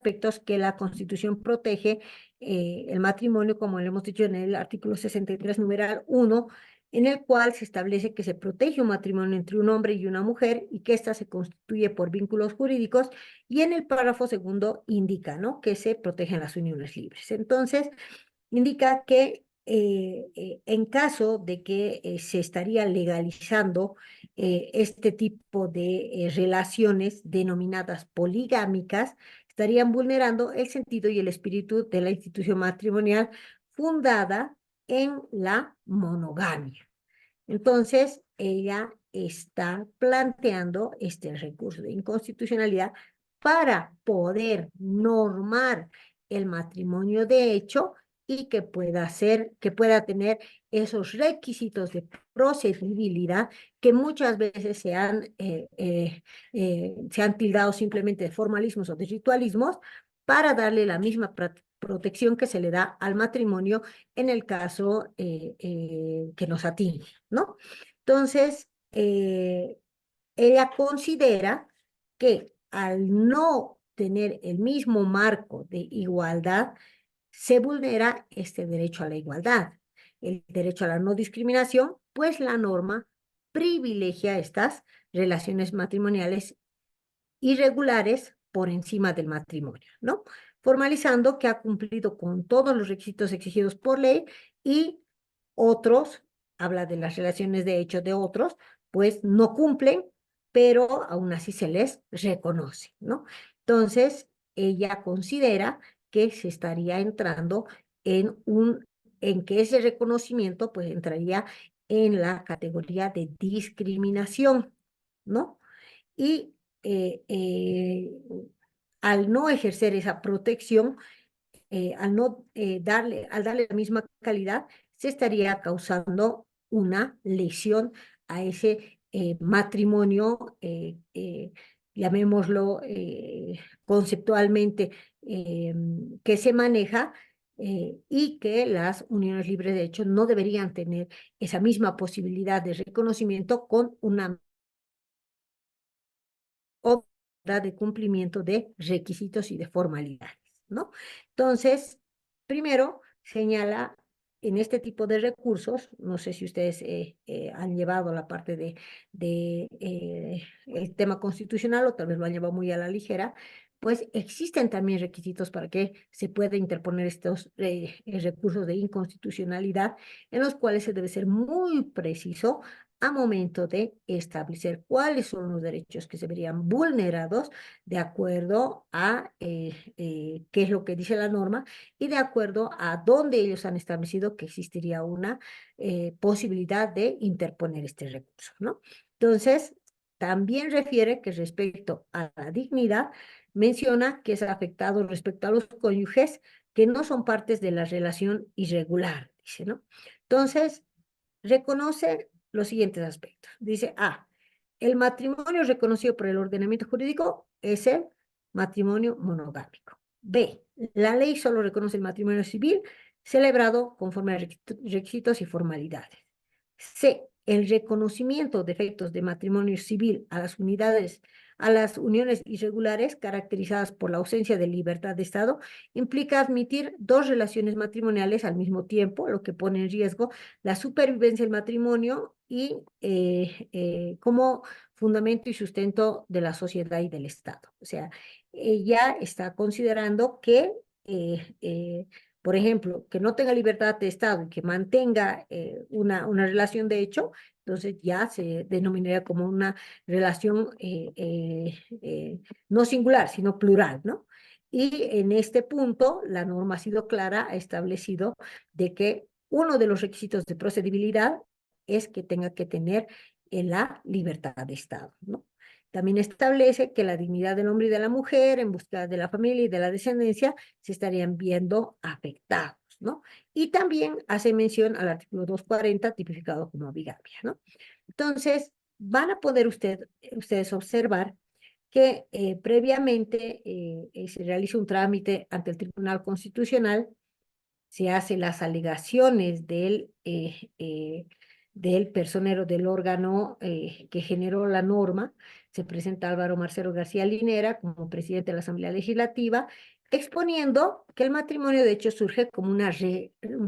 aspectos que la Constitución protege el matrimonio, como lo hemos dicho en el artículo 63, numeral 1, en el cual se establece que se protege un matrimonio entre un hombre y una mujer y que ésta se constituye por vínculos jurídicos, y en el párrafo segundo indica, ¿no?, que se protegen las uniones libres. Entonces, indica que en caso de que se estaría legalizando este tipo de relaciones denominadas poligámicas, estarían vulnerando el sentido y el espíritu de la institución matrimonial fundada en la monogamia. Entonces, ella está planteando este recurso de inconstitucionalidad para poder normar el matrimonio de hecho y que pueda tener esos requisitos de procedibilidad que muchas veces se han tildado simplemente de formalismos o de ritualismos, para darle la misma protección que se le da al matrimonio en el caso que nos atiñe, ¿no? Entonces, ella considera que al no tener el mismo marco de igualdad, se vulnera este derecho a la igualdad, el derecho a la no discriminación, pues la norma privilegia estas relaciones matrimoniales irregulares por encima del matrimonio, ¿no? Formalizando que ha cumplido con todos los requisitos exigidos por ley, y otros, habla de las relaciones de hecho de otros, pues no cumplen, pero aún así se les reconoce, ¿no? Entonces, ella considera que se estaría entrando en que ese reconocimiento pues entraría en la categoría de discriminación, ¿no? Y eh, eh, al no ejercer esa protección, al darle la misma calidad, se estaría causando una lesión a ese matrimonio, llamémoslo conceptualmente, que se maneja, y que las uniones libres de hecho no deberían tener esa misma posibilidad de reconocimiento con una o de cumplimiento de requisitos y de formalidades, ¿no? Entonces, primero señala en este tipo de recursos, no sé si ustedes han llevado la parte de el tema constitucional o tal vez lo han llevado muy a la ligera, pues existen también requisitos para que se pueda interponer estos recursos de inconstitucionalidad, en los cuales se debe ser muy preciso a momento de establecer cuáles son los derechos que se verían vulnerados de acuerdo a qué es lo que dice la norma y de acuerdo a dónde ellos han establecido que existiría una posibilidad de interponer este recurso, ¿no? Entonces, también refiere que respecto a la dignidad, menciona que es afectado respecto a los cónyuges que no son partes de la relación irregular, dice, ¿no? Entonces, reconoce los siguientes aspectos. Dice, el matrimonio reconocido por el ordenamiento jurídico es el matrimonio monogámico. B, la ley solo reconoce el matrimonio civil celebrado conforme a requisitos y formalidades. C, el reconocimiento de efectos de matrimonio civil a las uniones irregulares caracterizadas por la ausencia de libertad de Estado implica admitir dos relaciones matrimoniales al mismo tiempo, lo que pone en riesgo la supervivencia del matrimonio y como fundamento y sustento de la sociedad y del Estado. O sea, ella está considerando que por ejemplo, que no tenga libertad de Estado y que mantenga una relación de hecho, entonces ya se denominaría como una relación no singular, sino plural, ¿no? Y en este punto, la norma ha sido clara, ha establecido de que uno de los requisitos de procedibilidad es que tenga que tener la libertad de Estado, ¿no? También establece que la dignidad del hombre y de la mujer en búsqueda de la familia y de la descendencia se estarían viendo afectados, ¿no? Y también hace mención al artículo 240 tipificado como bigamia, ¿no? Entonces, van a poder ustedes observar que previamente se realiza un trámite ante el Tribunal Constitucional, se hacen las alegaciones del personero del órgano que generó la norma, se presenta Álvaro Marcelo García Linera como presidente de la Asamblea Legislativa, exponiendo que el matrimonio de hecho surge como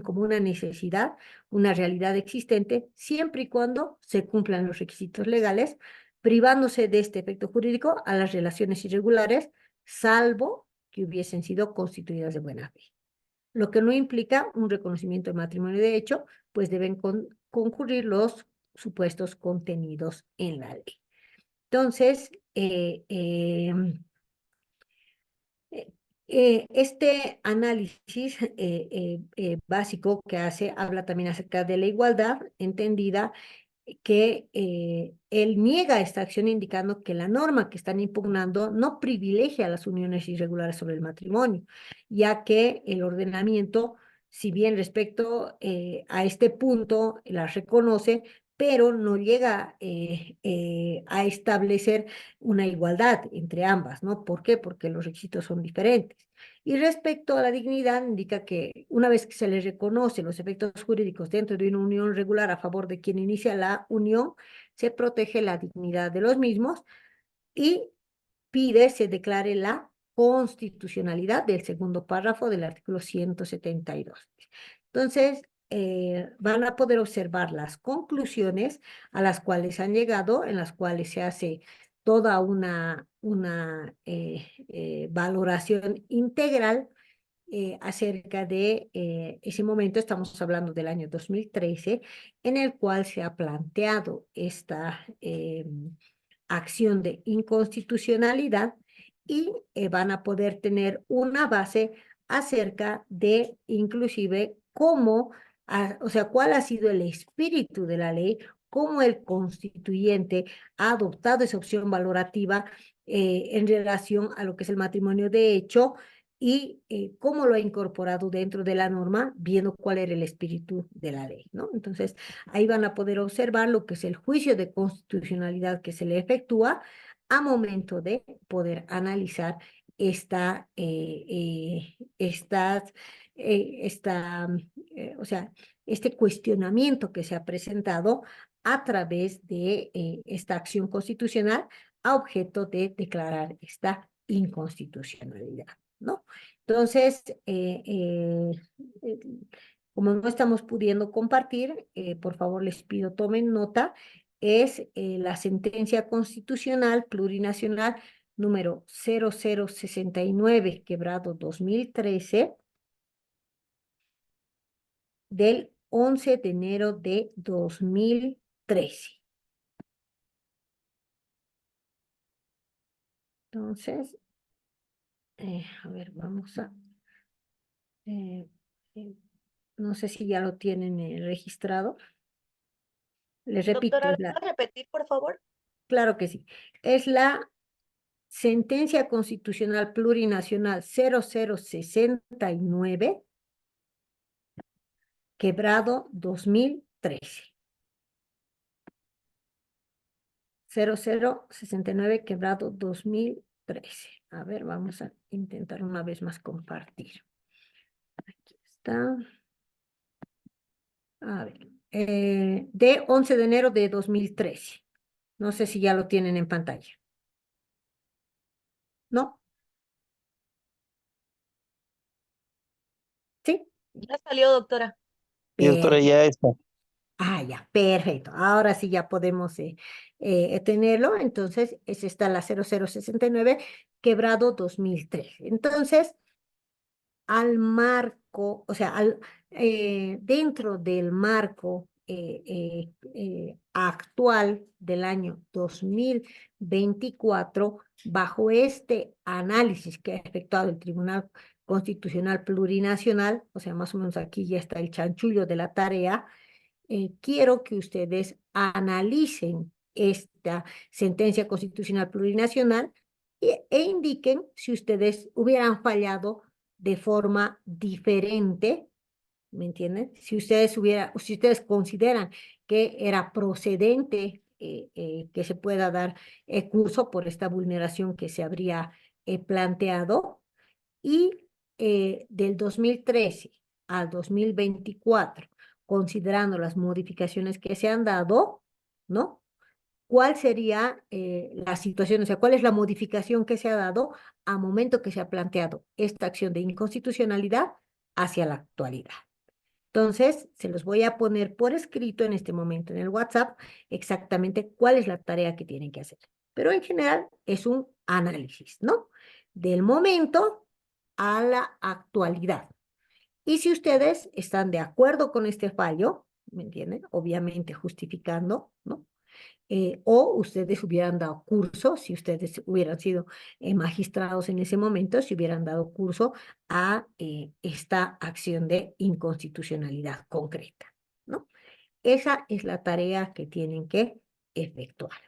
como una necesidad, una realidad existente, siempre y cuando se cumplan los requisitos legales, privándose de este efecto jurídico a las relaciones irregulares, salvo que hubiesen sido constituidas de buena fe. Lo que no implica un reconocimiento del matrimonio de hecho, pues deben concurrir los supuestos contenidos en la ley. Entonces, este análisis básico que hace habla también acerca de la igualdad entendida que él niega esta acción indicando que la norma que están impugnando no privilegia las uniones irregulares sobre el matrimonio, ya que el ordenamiento, si bien respecto a este punto las reconoce, pero no llega a establecer una igualdad entre ambas, ¿no? ¿Por qué? Porque los requisitos son diferentes. Y respecto a la dignidad, indica que una vez que se le reconoce los efectos jurídicos dentro de una unión regular a favor de quien inicia la unión, se protege la dignidad de los mismos y pide se declare la constitucionalidad del segundo párrafo del artículo 172. Entonces, van a poder observar las conclusiones a las cuales han llegado, en las cuales se hace toda una valoración integral acerca de ese momento, estamos hablando del año 2013, en el cual se ha planteado esta acción de inconstitucionalidad y van a poder tener una base acerca de inclusive cómo, o sea, cuál ha sido el espíritu de la ley, cómo el constituyente ha adoptado esa opción valorativa en relación a lo que es el matrimonio de hecho y cómo lo ha incorporado dentro de la norma, viendo cuál era el espíritu de la ley, ¿no? Entonces, ahí van a poder observar lo que es el juicio de constitucionalidad que se le efectúa a momento de poder analizar o sea, este cuestionamiento que se ha presentado a través de esta acción constitucional a objeto de declarar esta inconstitucionalidad, ¿no? Entonces, como no estamos pudiendo compartir, por favor les pido tomen nota, es la sentencia constitucional plurinacional número 0069, quebrado 2013, del 11 de enero de 2013. Entonces, a ver, vamos a... no sé si ya lo tienen registrado. Les repito, Doctora, ¿lo puede repetir, por favor? claro que sí. Es la sentencia constitucional plurinacional 0069, quebrado 2013. 0069, quebrado 2013. A ver, vamos a intentar una vez más compartir. Aquí está. A ver, de 11 de enero de 2013. No sé si ya lo tienen en pantalla. ¿No? ¿Sí? Ya salió, doctora. Y doctora, ya está. Ah, ya, perfecto. Ahora sí ya podemos tenerlo. Entonces, esa está la 0069, quebrado 2003. Entonces, al marco o sea, dentro del marco actual del año 2024, bajo este análisis que ha efectuado el Tribunal Constitucional Plurinacional, o sea, más o menos aquí ya está el chanchullo de la tarea, quiero que ustedes analicen esta sentencia constitucional plurinacional e indiquen si ustedes hubieran fallado de forma diferente, ¿me entienden? Si ustedes consideran que era procedente que se pueda dar curso por esta vulneración que se habría planteado, y del 2013 al 2024, considerando las modificaciones que se han dado, ¿no? ¿Cuál sería la situación? O sea, ¿cuál es la modificación que se ha dado a momento que se ha planteado esta acción de inconstitucionalidad hacia la actualidad? Entonces, se los voy a poner por escrito en este momento en el WhatsApp exactamente cuál es la tarea que tienen que hacer. Pero en general es un análisis, ¿no? Del momento a la actualidad. Y si ustedes están de acuerdo con este fallo, ¿me entienden? Obviamente justificando, ¿no? O ustedes hubieran dado curso, si ustedes hubieran sido magistrados en ese momento, si hubieran dado curso a esta acción de inconstitucionalidad concreta, ¿no? Esa es la tarea que tienen que efectuar.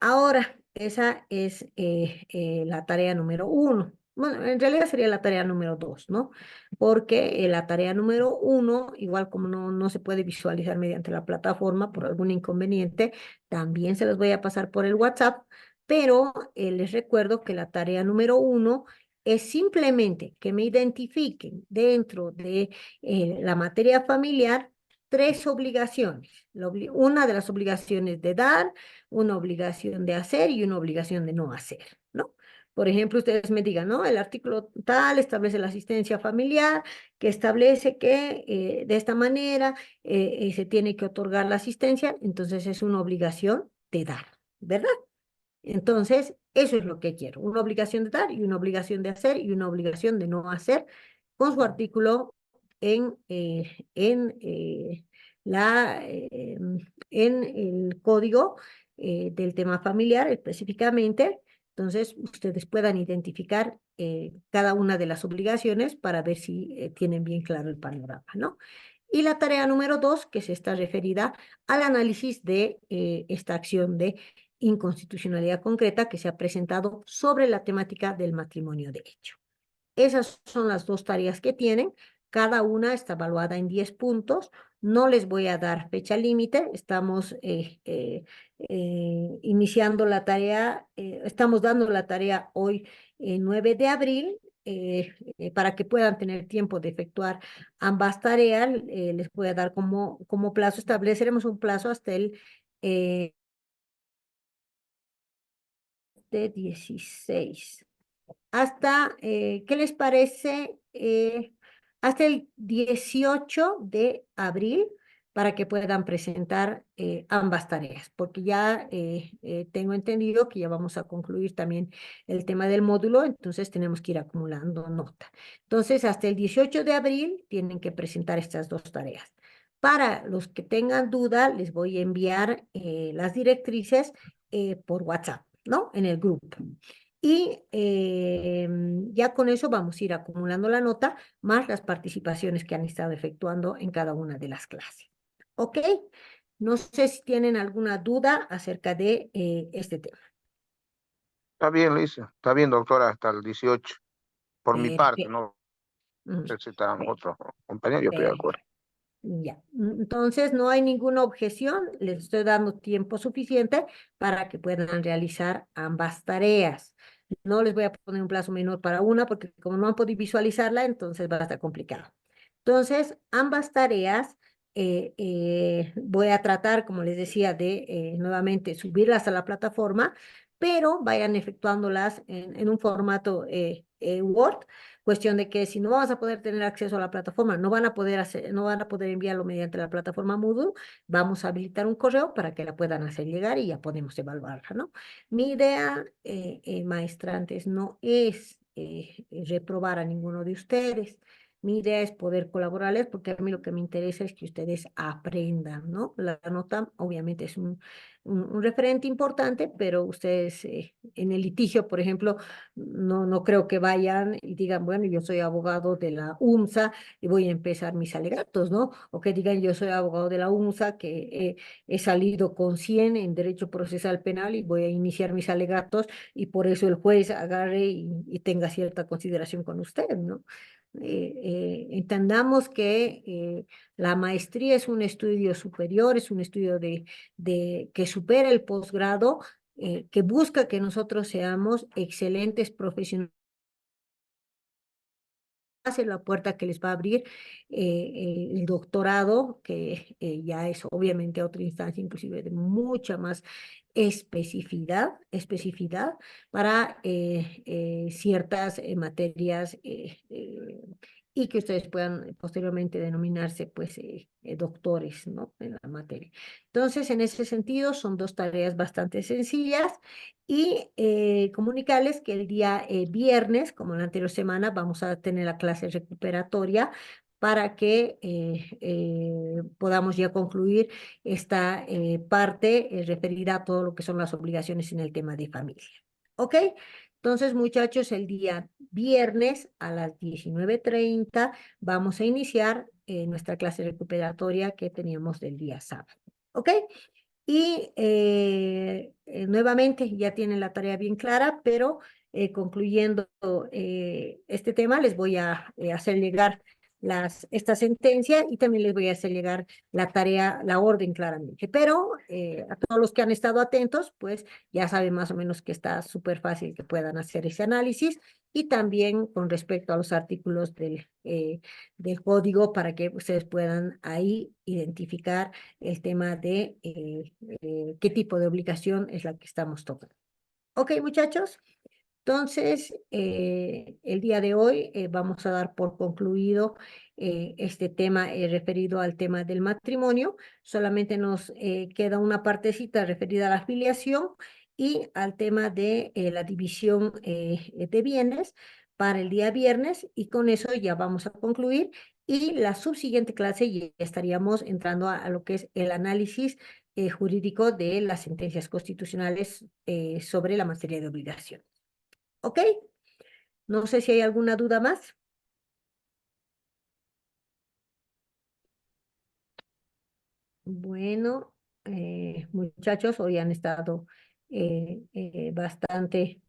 Ahora, esa es la tarea número 1. Bueno, en realidad sería la tarea número 2, ¿no? Porque la tarea número 1, igual como no se puede visualizar mediante la plataforma por algún inconveniente, también se los voy a pasar por el WhatsApp, pero les recuerdo que la tarea número 1 es simplemente que me identifiquen dentro de la materia familiar 3 obligaciones. Una de las obligaciones de dar, una obligación de hacer y una obligación de no hacer, ¿no? Por ejemplo, ustedes me digan, ¿no? El artículo tal establece la asistencia familiar, que establece que de esta manera se tiene que otorgar la asistencia, entonces es una obligación de dar, ¿verdad? Entonces, eso es lo que quiero, una obligación de dar y una obligación de hacer y una obligación de no hacer con su artículo en en el código del tema familiar específicamente. Entonces, ustedes puedan identificar cada una de las obligaciones para ver si tienen bien claro el panorama, ¿no? Y la tarea número 2, que se está referida al análisis de esta acción de inconstitucionalidad concreta que se ha presentado sobre la temática del matrimonio de hecho. Esas son las 2 tareas que tienen. Cada una está evaluada en 10 puntos. No les voy a dar fecha límite. Estamos iniciando la tarea, estamos dando la tarea hoy, 9 de abril, para que puedan tener tiempo de efectuar ambas tareas. Les voy a dar como plazo, estableceremos un plazo hasta el de 16. Hasta, ¿qué les parece? Hasta el 18 de abril para que puedan presentar ambas tareas, porque ya tengo entendido que ya vamos a concluir también el tema del módulo, entonces tenemos que ir acumulando nota. Entonces, hasta el 18 de abril tienen que presentar estas 2 tareas. Para los que tengan duda, les voy a enviar las directrices por WhatsApp, ¿no? En el grupo. Y ya con eso vamos a ir acumulando la nota, más las participaciones que han estado efectuando en cada una de las clases. ¿Ok? No sé si tienen alguna duda acerca de este tema. Está bien, Lisa. Está bien, doctora, hasta el 18. Por mi parte, Perfecto. no Mm, sé si están per- otros compañeros, yo estoy de acuerdo. Perfecto. Ya. Entonces, no hay ninguna objeción. Les estoy dando tiempo suficiente para que puedan realizar ambas tareas. No les voy a poner un plazo menor para una, porque como no han podido visualizarla, entonces va a estar complicado. Entonces, ambas tareas voy a tratar, como les decía, de nuevamente subirlas a la plataforma, pero vayan efectuándolas en un formato Word. Cuestión de que si no vas a poder tener acceso a la plataforma, no van a poder enviarlo mediante la plataforma Moodle, vamos a habilitar un correo para que la puedan hacer llegar y ya podemos evaluarla, ¿no? Mi idea, maestrantes, no es reprobar a ninguno de ustedes. Mi idea es poder colaborarles porque a mí lo que me interesa es que ustedes aprendan, ¿no? La nota obviamente es un referente importante, pero ustedes en el litigio, por ejemplo, no creo que vayan y digan, bueno, yo soy abogado de la UMSA y voy a empezar mis alegatos, ¿no? O que digan, yo soy abogado de la UMSA que he salido con 100 en Derecho Procesal Penal y voy a iniciar mis alegatos y por eso el juez agarre y tenga cierta consideración con usted, ¿no? Entendamos que la maestría es un estudio superior, es un estudio que supera el posgrado, que busca que nosotros seamos excelentes profesionales. En la puerta que les va a abrir el doctorado, que ya es obviamente otra instancia, inclusive de mucha más especificidad para ciertas materias y que ustedes puedan posteriormente denominarse pues doctores, ¿no? En la materia. Entonces, en ese sentido, son dos tareas bastante sencillas y comunicarles que el día viernes, como la anterior semana, vamos a tener la clase recuperatoria para que podamos ya concluir esta parte referida a todo lo que son las obligaciones en el tema de familia. ¿Ok? Entonces, muchachos, el día viernes a las 19:30 vamos a iniciar nuestra clase recuperatoria que teníamos del día sábado. ¿Ok? Y nuevamente ya tienen la tarea bien clara, pero concluyendo este tema, les voy a hacer llegar esta sentencia y también les voy a hacer llegar la tarea, la orden claramente. Pero a todos los que han estado atentos, pues ya saben más o menos que está súper fácil que puedan hacer ese análisis y también con respecto a los artículos del código para que ustedes puedan ahí identificar el tema de qué tipo de obligación es la que estamos tocando. Ok, muchachos. Entonces, el día de hoy vamos a dar por concluido este tema referido al tema del matrimonio. Solamente nos queda una partecita referida a la afiliación y al tema de la división de bienes para el día viernes y con eso ya vamos a concluir y la subsiguiente clase ya estaríamos entrando a lo que es el análisis jurídico de las sentencias constitucionales sobre la materia de obligación. ¿Ok? No sé si hay alguna duda más. Bueno, muchachos, hoy han estado bastante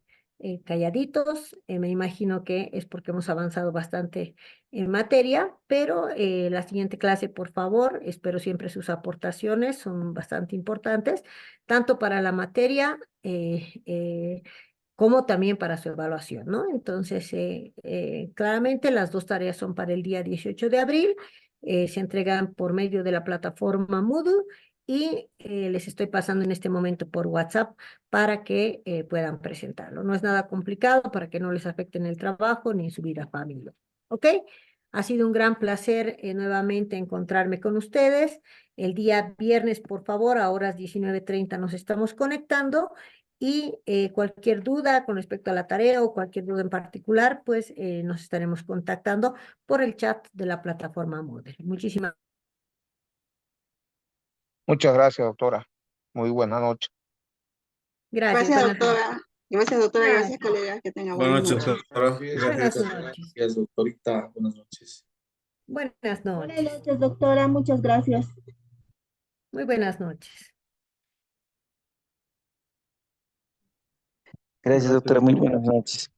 calladitos. Me imagino que es porque hemos avanzado bastante en materia, pero la siguiente clase, por favor, espero siempre sus aportaciones, son bastante importantes, tanto para la materia como también para su evaluación, ¿no? Entonces, claramente las dos tareas son para el día 18 de abril, se entregan por medio de la plataforma Moodle y les estoy pasando en este momento por WhatsApp para que puedan presentarlo. No es nada complicado para que no les afecte en el trabajo ni en su vida familiar, ¿ok? Ha sido un gran placer nuevamente encontrarme con ustedes. El día viernes, por favor, a horas 19:30 nos estamos conectando y cualquier duda con respecto a la tarea o cualquier duda en particular, pues nos estaremos contactando por el chat de la plataforma Moodle. Muchísimas Muchas gracias, doctora. Muy buena noche. gracias. Gracias, Buenas noches. doctora. Gracias, doctora. Gracias, Gracias. colegas. Que tengan Buenas buenas noches, noches. doctora. Buenas Gracias. noches. Gracias, doctorita. Buenas noches. Buenas Buenas noches. noches, doctora. Muchas gracias. Muy buenas noches. Gracias, doctora. Muy buenas noches.